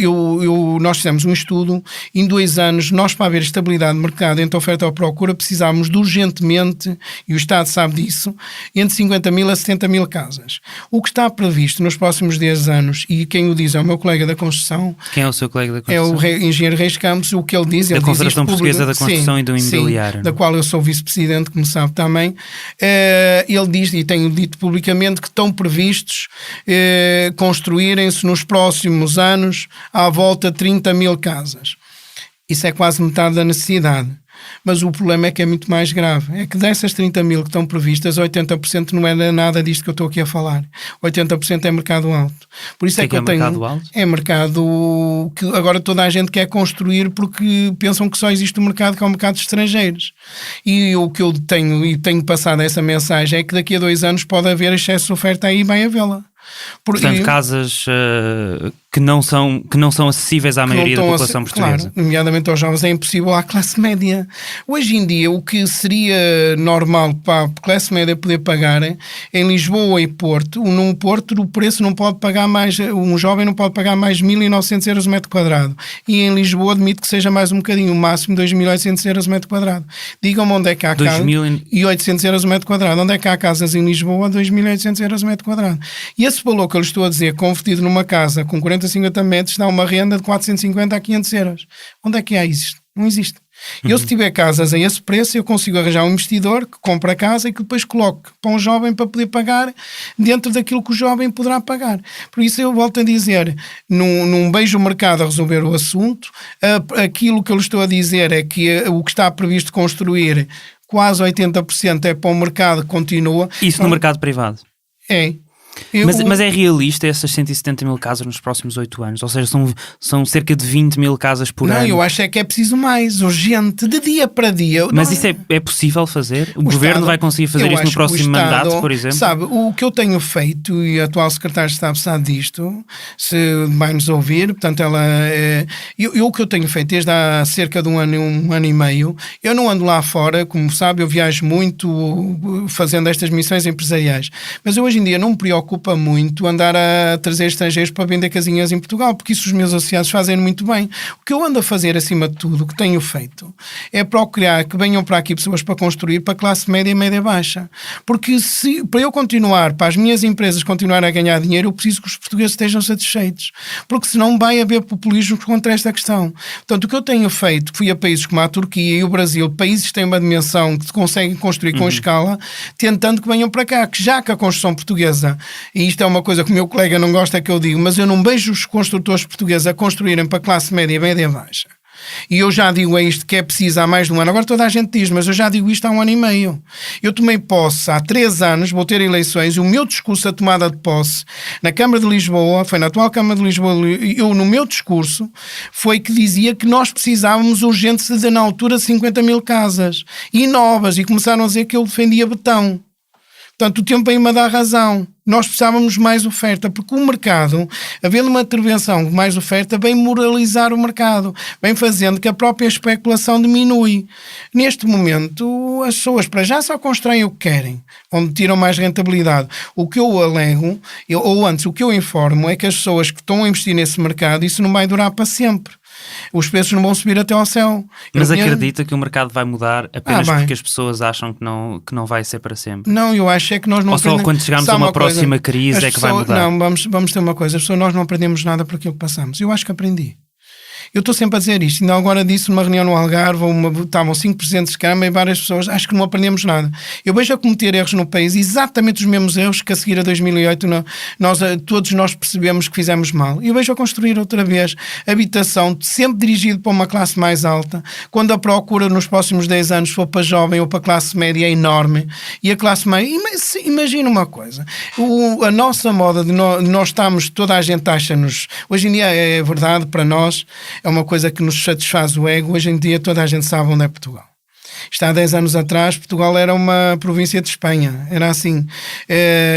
nós fizemos um estudo, em 2 anos, nós para haver estabilidade de mercado entre oferta e procura, precisávamos de urgentemente, e o Estado sabe disso, entre 50 mil a 70 mil casas. O que está previsto nos próximos 10 anos, e quem o diz é o meu colega da construção. Quem é o seu colega da construção? É o engenheiro Reis Campos. O que ele diz... Da Confederação Portuguesa da Construção e do Imobiliário. Sim, da qual eu sou vice-presidente, como sabe também. Ele diz, e tenho dito publicamente, que estão previstos construírem-se nos próximos anos à volta de 30 mil casas. Isso é quase metade da necessidade. Mas o problema é que é muito mais grave. É que dessas 30 mil que estão previstas, 80% não é nada disto que eu estou aqui a falar. 80% é mercado alto. Por isso é que eu tenho... mercado alto? É mercado que agora toda a gente quer construir porque pensam que só existe um mercado que é o mercado de estrangeiros. E o que eu tenho passado essa mensagem é que daqui a 2 anos pode haver excesso de oferta aí e vai havê-la. Portanto, casas que não são acessíveis à maioria da população portuguesa. Claro, nomeadamente aos jovens, é impossível à classe média. Hoje em dia, o que seria normal para a classe média poder pagar em Lisboa e Porto, num Porto o preço não pode pagar mais, um jovem não pode pagar mais 1.900 euros o metro quadrado. E em Lisboa admito que seja mais um bocadinho, o máximo 2.800 euros o metro quadrado. Digam-me onde é que há casas... 2.800 euros o metro quadrado. Onde é que há casas em Lisboa a 2.800 euros o metro quadrado? E esse valor que eu lhe estou a dizer, convertido numa casa com 40, 50 metros, dá uma renda de 450 a 500 euros. Onde é que há isso? Não existe. E eu, se tiver casas a esse preço, eu consigo arranjar um investidor que compra a casa e que depois coloque para um jovem para poder pagar dentro daquilo que o jovem poderá pagar. Por isso eu volto a dizer, não vejo o mercado a resolver o assunto. Aquilo que eu lhe estou a dizer é que o que está previsto construir, quase 80% é para o mercado que continua. Isso no mercado privado? É. Mas é realista essas 170 mil casas nos próximos 8 anos? Ou seja, são cerca de 20 mil casas por ano? Não, eu acho que é preciso mais, urgente, de dia para dia. Mas isso é possível fazer? O governo Estado, vai conseguir fazer isso no próximo mandato, por exemplo? Sabe, o que eu tenho feito, e a atual secretária de Estado sabe disto, se vai nos ouvir, portanto ela... o que eu tenho feito desde há cerca de um ano e meio, eu não ando lá fora, como sabe, eu viajo muito fazendo estas missões empresariais, mas eu hoje em dia não me preocupa muito andar a trazer estrangeiros para vender casinhas em Portugal, porque isso os meus associados fazem muito bem. O que eu ando a fazer, acima de tudo, o que tenho feito, é procurar que venham para aqui pessoas para construir para a classe média e média baixa. Porque para eu continuar, para as minhas empresas continuarem a ganhar dinheiro, eu preciso que os portugueses estejam satisfeitos. Porque senão vai haver populismo contra esta questão. Portanto, o que eu tenho feito, fui a países como a Turquia e o Brasil, países que têm uma dimensão que conseguem construir com escala, tentando que venham para cá, que já que a construção portuguesa, e isto é uma coisa que o meu colega não gosta que eu digo, mas eu não vejo os construtores portugueses a construírem para a classe média e média baixa. E eu já digo isto que é preciso há mais de um ano. Agora toda a gente diz, mas eu já digo isto há 1 ano e meio. Eu tomei posse há 3 anos, vou ter eleições, e o meu discurso, a tomada de posse na Câmara de Lisboa, foi na atual Câmara de Lisboa, no meu discurso, foi que dizia que nós precisávamos urgente de, na altura, 50 mil casas. E novas, e começaram a dizer que eu defendia betão. Portanto, o tempo aí me dá razão. Nós precisávamos mais oferta, porque o mercado, havendo uma intervenção de mais oferta, vem moralizar o mercado, vem fazendo que a própria especulação diminui. Neste momento, as pessoas para já só constroem o que querem, onde tiram mais rentabilidade. O que eu alego, ou antes, o que eu informo é que as pessoas que estão a investir nesse mercado, isso não vai durar para sempre. Os preços não vão subir até ao céu. Mas acredita que o mercado vai mudar apenas porque as pessoas acham que não vai ser para sempre? Não, eu acho é que nós não Ou só quando chegarmos a uma próxima crise é que vai mudar? Não, vamos ter uma coisa. As pessoas, nós não aprendemos nada por aquilo que passamos. Eu acho que aprendi. Eu estou sempre a dizer isto. Ainda agora disse numa reunião no Algarve, estavam 5 presidentes de Câmara e várias pessoas, acho que não aprendemos nada. Eu vejo a cometer erros no país, exatamente os mesmos erros que a seguir a 2008 todos nós percebemos que fizemos mal. Eu vejo a construir outra vez habitação, sempre dirigido para uma classe mais alta, quando a procura nos próximos 10 anos for para jovem ou para classe média é enorme, e a classe média, imagina uma coisa, a nossa moda de nós estamos, toda a gente acha-nos, hoje em dia é verdade para nós, é uma coisa que nos satisfaz o ego. Hoje em dia toda a gente sabe onde é Portugal. Isto há 10 anos atrás, Portugal era uma província de Espanha. Era assim.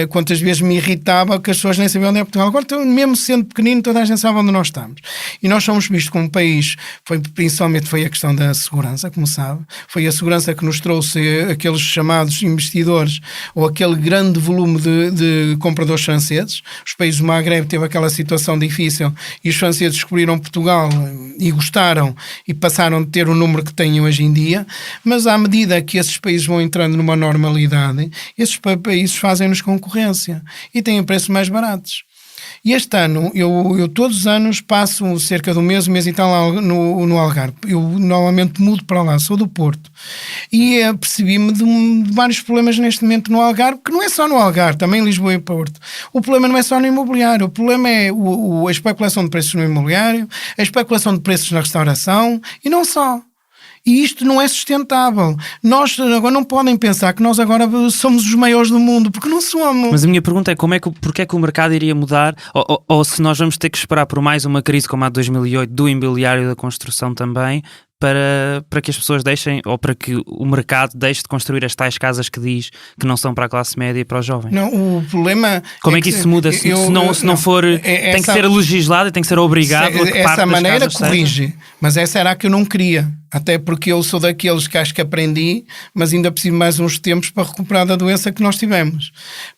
Quantas vezes me irritava que as pessoas nem sabiam onde é Portugal. Agora, mesmo sendo pequenino, toda a gente sabe onde nós estamos. E nós somos vistos como um país, principalmente foi a questão da segurança, como sabe. Foi a segurança que nos trouxe aqueles chamados investidores ou aquele grande volume de compradores franceses. Os países do Magreb teve aquela situação difícil e os franceses descobriram Portugal e gostaram e passaram de ter o número que têm hoje em dia. Mas à medida que esses países vão entrando numa normalidade, esses países fazem-nos concorrência e têm preços mais baratos. E este ano, eu todos os anos passo cerca de um mês e tal no Algarve. Eu normalmente mudo para lá, sou do Porto. E percebi-me de vários problemas neste momento no Algarve, que não é só no Algarve, também em Lisboa e Porto. O problema não é só no imobiliário, o problema é a especulação de preços no imobiliário, a especulação de preços na restauração e não só. E isto não é sustentável. Nós agora não podem pensar que nós agora somos os maiores do mundo, porque não somos. Mas a minha pergunta é porque é que o mercado iria mudar, ou se nós vamos ter que esperar por mais uma crise como a de 2008, do imobiliário e da construção também, para que as pessoas deixem, ou para que o mercado deixe de construir as tais casas que diz que não são para a classe média e para os jovens. Não, o problema... Como é que isso muda? Se não for... tem que ser legislado e tem que ser obrigado a que parte essa das maneira casas corrige, seja. mas essa era a que eu não queria. Até porque eu sou daqueles que acho que aprendi, mas ainda preciso mais uns tempos para recuperar da doença que nós tivemos.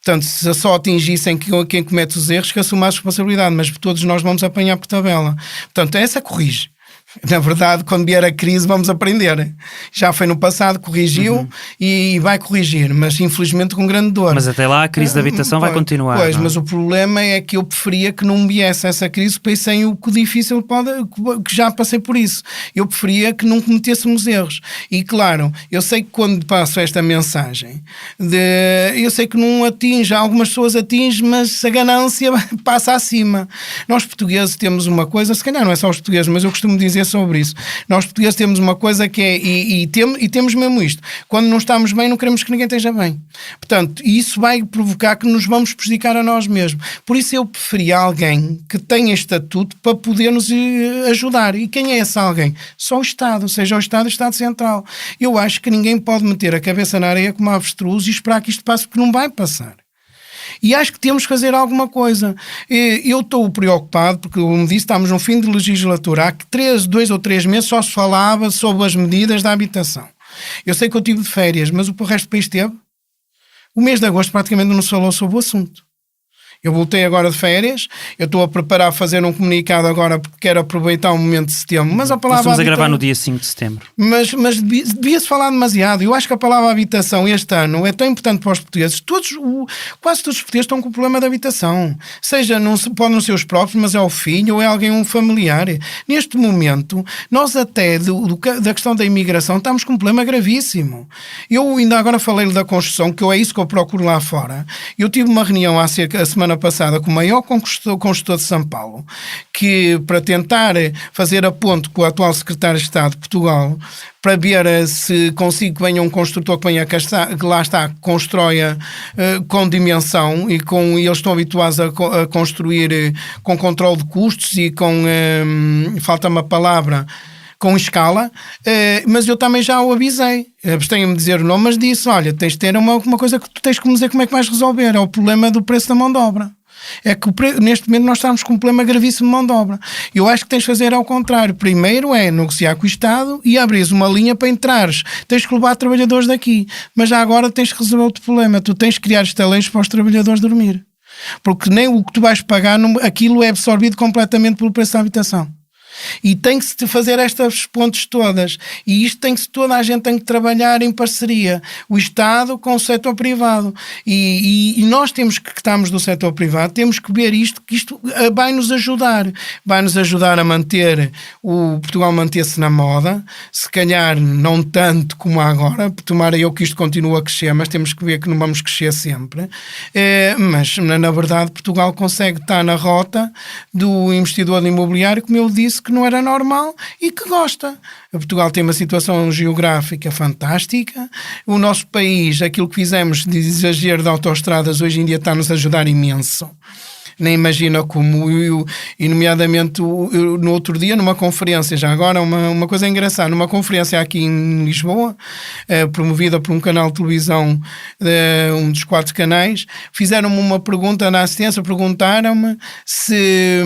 Portanto, se só atingissem quem comete os erros, que assuma a responsabilidade, mas todos nós vamos apanhar por tabela. Portanto, essa corrige. Na verdade, quando vier a crise vamos aprender. Já foi no passado, corrigiu e vai corrigir, mas infelizmente com grande dor. Mas até lá a crise da habitação vai continuar. Pois, não? Mas o problema é que eu preferia que não viesse essa crise, pensei o que difícil que já passei por isso. Eu preferia que não cometêssemos erros. E claro, eu sei que quando passo esta mensagem, eu sei que não atinge, algumas pessoas atinge, mas a ganância passa acima. Nós portugueses temos uma coisa, se calhar não é só os portugueses, mas eu costumo dizer sobre isso. Nós portugueses temos uma coisa que é, e temos mesmo isto, quando não estamos bem não queremos que ninguém esteja bem. Portanto, isso vai provocar que nos vamos prejudicar a nós mesmos. Por isso eu preferia alguém que tenha estatuto para poder nos ajudar. E quem é esse alguém? Só o Estado, seja o Estado Central. Eu acho que ninguém pode meter a cabeça na areia como avestruz e esperar que isto passe, porque não vai passar. E acho que temos que fazer alguma coisa. Eu estou preocupado, porque, como disse, estamos no fim de legislatura. Há 2 ou 3 meses só se falava sobre as medidas da habitação. Eu sei que eu tive de férias, mas o resto do país teve. O mês de agosto praticamente não se falou sobre o assunto. Eu voltei agora de férias, eu estou a preparar fazer um comunicado agora porque quero aproveitar o momento de setembro. Mas a palavra estamos a gravar no dia 5 de setembro. Mas devia-se falar demasiado. Eu acho que a palavra habitação este ano é tão importante para os portugueses. Quase todos os portugueses estão com o problema da habitação. Seja, pode não ser os próprios, mas é o filho ou é alguém, um familiar. Neste momento, nós até da questão da imigração estamos com um problema gravíssimo. Eu ainda agora falei da construção, que é isso que eu procuro lá fora. Eu tive uma reunião a semana passada com o maior construtor de São Paulo, que para tentar fazer a ponte com o atual secretário de Estado de Portugal, para ver se consigo que venha um construtor que venha que lá está, que constrói com dimensão e eles estão habituados a construir com controle de custos e com, falta-me a palavra, com escala, mas eu também já o avisei. Abstenho-me de dizer o nome, mas disse, olha, tens de ter uma coisa que tu tens que me dizer como é que vais resolver, é o problema do preço da mão de obra. É que neste momento nós estamos com um problema gravíssimo de mão de obra. Eu acho que tens de fazer ao contrário. Primeiro é negociar com o Estado e abrir uma linha para entrares. Tens que levar trabalhadores daqui. Mas já agora tens que resolver outro problema. Tu tens que criar estaleiros para os trabalhadores dormir. Porque nem o que tu vais pagar, aquilo é absorvido completamente pelo preço da habitação. E tem que se fazer estas pontes todas, e isto tem que toda a gente tem que trabalhar em parceria, o Estado com o setor privado, e nós temos que estamos do setor privado, temos que ver isto, que isto vai-nos ajudar a manter o Portugal manter-se na moda, se calhar não tanto como agora, tomara eu que isto continue a crescer, mas temos que ver que não vamos crescer sempre, mas na verdade Portugal consegue estar na rota do investidor imobiliário, como eu disse, que não era normal e que gosta. Portugal tem uma situação geográfica fantástica. O nosso país, aquilo que fizemos de exagero de autoestradas, hoje em dia está-nos a ajudar imenso. Nem imagina como, e nomeadamente no outro dia, numa conferência, já agora uma coisa engraçada, numa conferência aqui em Lisboa, promovida por um canal de televisão, um dos 4 canais, fizeram-me uma pergunta na assistência, perguntaram-me se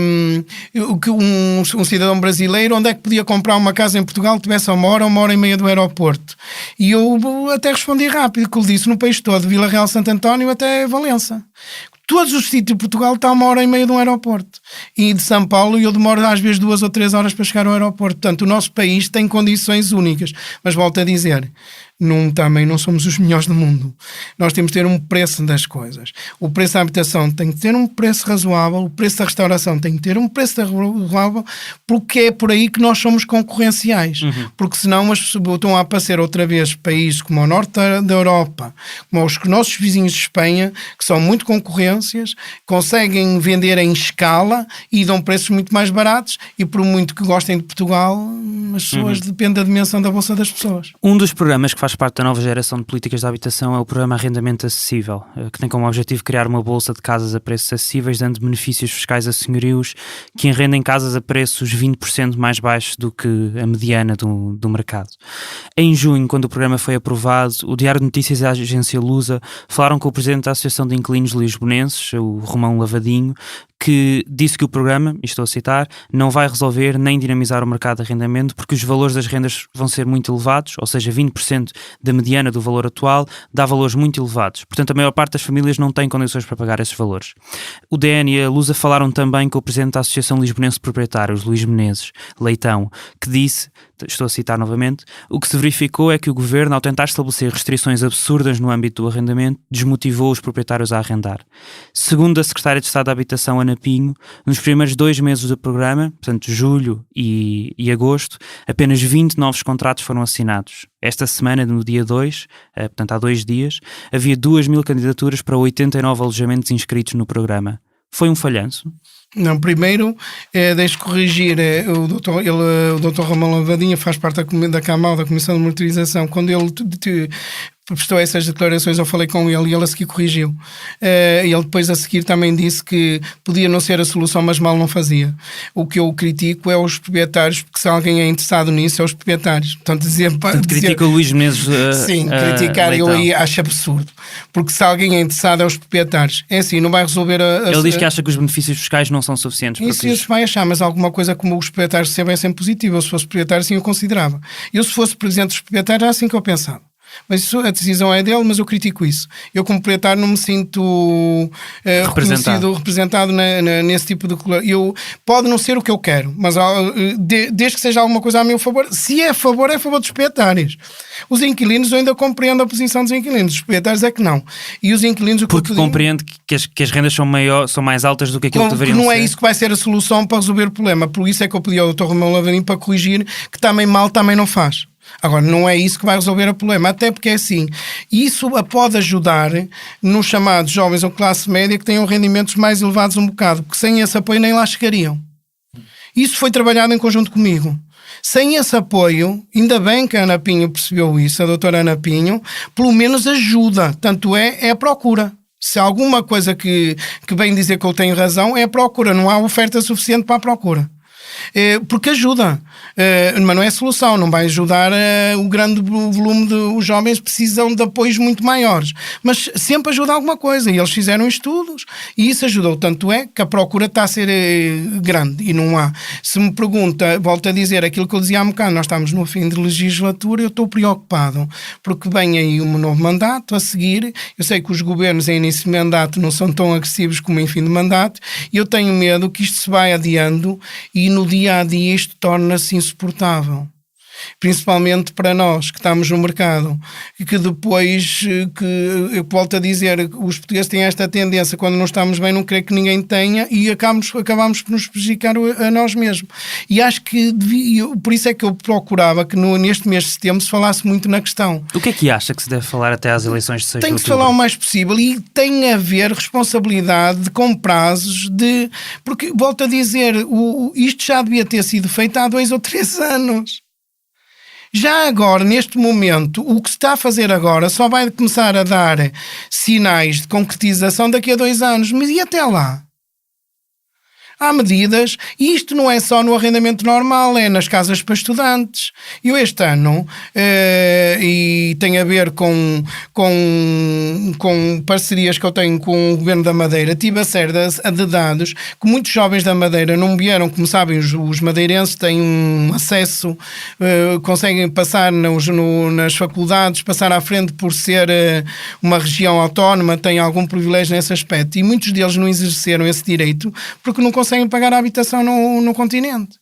um cidadão brasileiro onde é que podia comprar uma casa em Portugal que tivesse a 1 hora e meia do aeroporto. E eu até respondi rápido, que eu disse no país todo, Vila Real, Santo António até Valença. Todos os sítios de Portugal estão a 1 hora e meia de um aeroporto. E de São Paulo eu demoro às vezes 2 ou 3 horas para chegar ao aeroporto. Portanto, o nosso país tem condições únicas. Mas volto a dizer, também não somos os melhores do mundo. Nós temos de ter um preço das coisas. O preço da habitação tem que ter um preço razoável, o preço da restauração tem que ter um preço razoável, porque é por aí que nós somos concorrenciais. Porque senão estão a aparecer outra vez países como o norte da Europa, como os nossos vizinhos de Espanha, que são muito concorrências, conseguem vender em escala e dão preços muito mais baratos, e por muito que gostem de Portugal, as pessoas depende da dimensão da bolsa das pessoas. Um dos programas que faz parte da nova geração de políticas de habitação é o programa Arrendamento Acessível, que tem como objetivo criar uma bolsa de casas a preços acessíveis, dando benefícios fiscais a senhorios que arrendem casas a preços 20% mais baixos do que a mediana do mercado. Em junho, quando o programa foi aprovado, o Diário de Notícias e a agência Lusa falaram com o presidente da Associação de Inquilinos Lisbonenses, o Romão Lavadinho, que disse que o programa, e estou a citar, não vai resolver nem dinamizar o mercado de arrendamento porque os valores das rendas vão ser muito elevados, ou seja, 20% da mediana do valor atual dá valores muito elevados. Portanto, a maior parte das famílias não tem condições para pagar esses valores. O DN e a Lusa falaram também com o presidente da Associação Lisbonense de Proprietários, Luís Menezes Leitão, que disse, estou a citar novamente, o que se verificou é que o governo, ao tentar estabelecer restrições absurdas no âmbito do arrendamento, desmotivou os proprietários a arrendar. Segundo a secretária de Estado da Habitação, Ana Pinho, nos primeiros 2 meses do programa, portanto julho e agosto, apenas 20 novos contratos foram assinados. Esta semana, no dia 2, portanto há 2 dias, havia 2.000 candidaturas para 89 alojamentos inscritos no programa. Foi um falhanço? Não, primeiro, deixe corrigir, o doutor Ramon Lavadinha faz parte da CAMAL, da Comissão de Monitorização. Quando ele prestou essas declarações, eu falei com ele e ele a seguir corrigiu. Ele depois a seguir também disse que podia não ser a solução, mas mal não fazia. O que eu critico é os proprietários, porque se alguém é interessado nisso, é os proprietários. Portanto, critica o Luís Menezes. Sim, criticar eu aí acho absurdo. Porque se alguém é interessado, é os proprietários. É assim, não vai resolver Ele diz que acha que os benefícios fiscais não são suficientes. Isso vai achar, mas alguma coisa como os proprietários recebem é sempre positivo. Eu, se fosse proprietário, sim, eu considerava. Eu, se fosse presidente dos proprietários, era assim que eu pensava. Mas isso, a decisão é dele, mas eu critico isso. Eu, como proprietário, não me sinto representado nesse tipo de... Pode não ser o que eu quero, mas desde que seja alguma coisa a meu favor, se é a favor dos proprietários. Os inquilinos, eu ainda compreendo a posição dos inquilinos, os proprietários é que não. E os inquilinos... Porque compreende que as rendas são mais altas do que aquilo que deveriam ser. Não é isso que vai ser a solução para resolver o problema. Por isso é que eu pedi ao Dr. Romão Lavadinho para corrigir que também mal também não faz. Agora, não é isso que vai resolver o problema, até porque é assim, isso pode ajudar nos chamados jovens ou classe média que tenham rendimentos mais elevados um bocado, porque sem esse apoio nem lá chegariam. Isso foi trabalhado em conjunto comigo. Sem esse apoio, ainda bem que a Ana Pinho percebeu isso, a doutora Ana Pinho, pelo menos ajuda, tanto é a procura. Se há alguma coisa que vem dizer que eu tenho razão, é a procura, não há oferta suficiente para a procura. Porque ajuda, mas não é solução, não vai ajudar o grande volume os jovens precisam de apoios muito maiores, mas sempre ajuda alguma coisa, e eles fizeram estudos e isso ajudou, tanto é que a procura está a ser grande e não há. Se me pergunta, volto a dizer aquilo que eu dizia há um bocado, nós estamos no fim de legislatura, eu estou preocupado, porque vem aí um novo mandato a seguir, eu sei que os governos em início de mandato não são tão agressivos como em fim de mandato, e eu tenho medo que isto se vai adiando e no dia a dia isto torna-se insuportável. Principalmente para nós que estamos no mercado e que depois, que eu volto a dizer, os portugueses têm esta tendência, quando não estamos bem, não querer que ninguém tenha e acabamos por nos prejudicar a nós mesmos. E acho que por isso é que eu procurava que neste mês de setembro se falasse muito na questão. O que é que acha que se deve falar até às eleições de 6 de outubro? Tem que se falar o mais possível e tem a haver responsabilidade com prazos porque, volto a dizer, isto já devia ter sido feito há 2 ou 3 anos. Já agora, neste momento, o que se está a fazer agora só vai começar a dar sinais de concretização daqui a 2 anos. Mas e até lá? Há medidas, e isto não é só no arrendamento normal, é nas casas para estudantes. Eu este ano, e tem a ver com parcerias que eu tenho com o Governo da Madeira, tive a série de dados que muitos jovens da Madeira não vieram, como sabem, os madeirenses têm um acesso, conseguem passar nas faculdades, passar à frente por ser uma região autónoma, têm algum privilégio nesse aspecto, e muitos deles não exerceram esse direito porque não conseguem pagar a habitação no continente.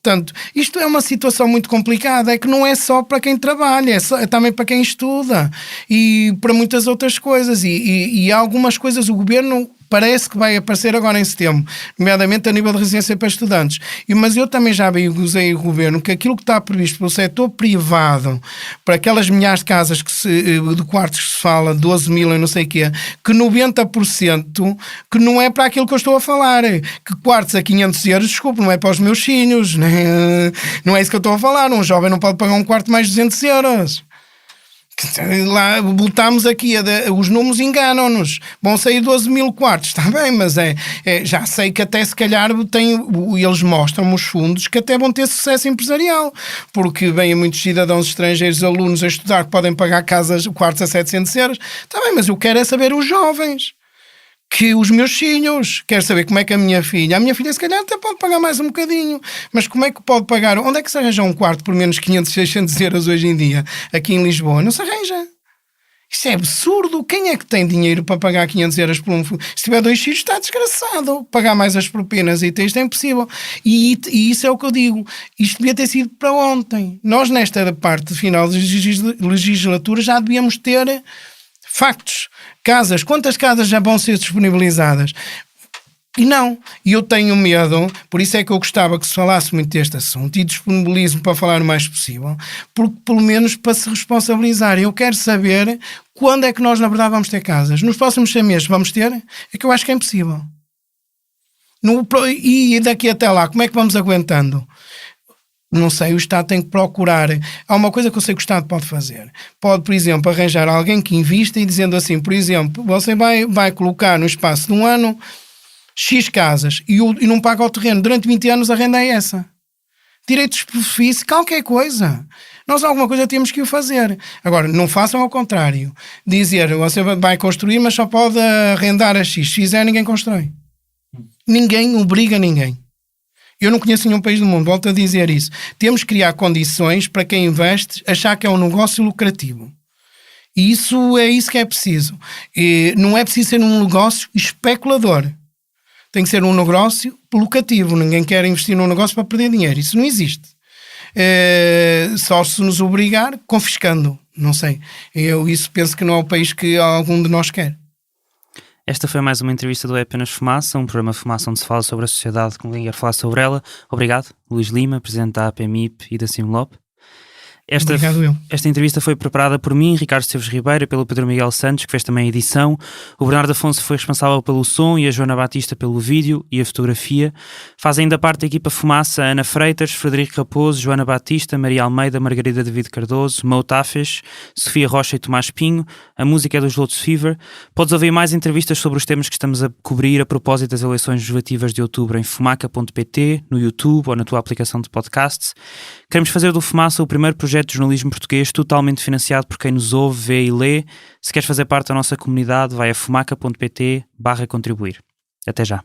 Portanto, isto é uma situação muito complicada, é que não é só para quem trabalha, é também para quem estuda e para muitas outras coisas. E algumas coisas o governo parece que vai aparecer agora em setembro, nomeadamente a nível de residência para estudantes. Mas eu também já usei o governo que aquilo que está previsto pelo setor privado, para aquelas milhares de casas de quartos que se fala, 12 mil e não sei o quê, que 90% que não é para aquilo que eu estou a falar. Que quartos a 500 euros, desculpe, não é para os meus filhos, não é isso que eu estou a falar. Um jovem não pode pagar um quarto mais de 200 euros. Lá botámos aqui, os números enganam-nos. Vão sair 12 mil quartos, está bem, mas já sei que até se calhar eles mostram os fundos que até vão ter sucesso empresarial, porque vêm muitos cidadãos estrangeiros, alunos a estudar, que podem pagar quartos a 700 euros. Está bem, mas eu quero é saber os jovens. Que os meus filhos, quero saber como é que a minha filha se calhar até pode pagar mais um bocadinho, mas como é que pode pagar, onde é que se arranja um quarto por menos 500, 600 euros hoje em dia, aqui em Lisboa? Não se arranja. Isso é absurdo. Quem é que tem dinheiro para pagar 500 euros por se tiver 2 filhos está desgraçado, pagar mais as propinas e isto é impossível, e isso é o que eu digo, isto devia ter sido para ontem. Nós nesta parte final da legislatura já devíamos ter factos, casas, quantas casas já vão ser disponibilizadas? E não, e eu tenho medo, por isso é que eu gostava que se falasse muito deste assunto e disponibilizo para falar o mais possível, porque pelo menos para se responsabilizar. Eu quero saber quando é que nós na verdade vamos ter casas. Nos próximos 6 meses vamos ter? É que eu acho que é impossível. E daqui até lá, como é que vamos aguentando? Não sei, o Estado tem que procurar. Há uma coisa que eu sei que o Estado pode fazer. Pode, por exemplo, arranjar alguém que invista e dizendo assim, por exemplo, você vai colocar no espaço de um ano X casas e não paga o terreno. Durante 20 anos a renda é essa. Direitos de superfície, qualquer coisa. Nós alguma coisa temos que o fazer. Agora, não façam ao contrário. Dizer, você vai construir, mas só pode arrendar a X. Se fizer, ninguém constrói. Ninguém obriga ninguém. Eu não conheço nenhum país do mundo, volto a dizer isso. Temos que criar condições para quem investe achar que é um negócio lucrativo. E isso é isso que é preciso. E não é preciso ser um negócio especulador. Tem que ser um negócio lucrativo. Ninguém quer investir num negócio para perder dinheiro. Isso não existe. Só se nos obrigar, confiscando. Não sei. Eu isso penso que não é o país que algum de nós quer. Esta foi mais uma entrevista do É Apenas Fumaça, um programa Fumaça onde se fala sobre a sociedade com quem quer falar sobre ela. Obrigado, Luís Lima, presidente da APMIP e da Simlop. Obrigado, eu. Esta entrevista foi preparada por mim, Ricardo Esteves Ribeiro, pelo Pedro Miguel Santos, que fez também a edição. O Bernardo Afonso foi responsável pelo som e a Joana Batista pelo vídeo e a fotografia. Faz ainda parte da equipa Fumaça Ana Freitas, Frederico Raposo, Joana Batista, Maria Almeida, Margarida David Cardoso, Mo Tafes, Sofia Rocha e Tomás Pinho. A música é dos Lotus Fever. Podes ouvir mais entrevistas sobre os temas que estamos a cobrir a propósito das eleições legislativas de outubro em fumaca.pt, no YouTube ou na tua aplicação de podcasts. Queremos fazer do Fumaça o primeiro projeto de jornalismo português totalmente financiado por quem nos ouve, vê e lê. Se queres fazer parte da nossa comunidade, vai a fumaca.pt/contribuir. Até já.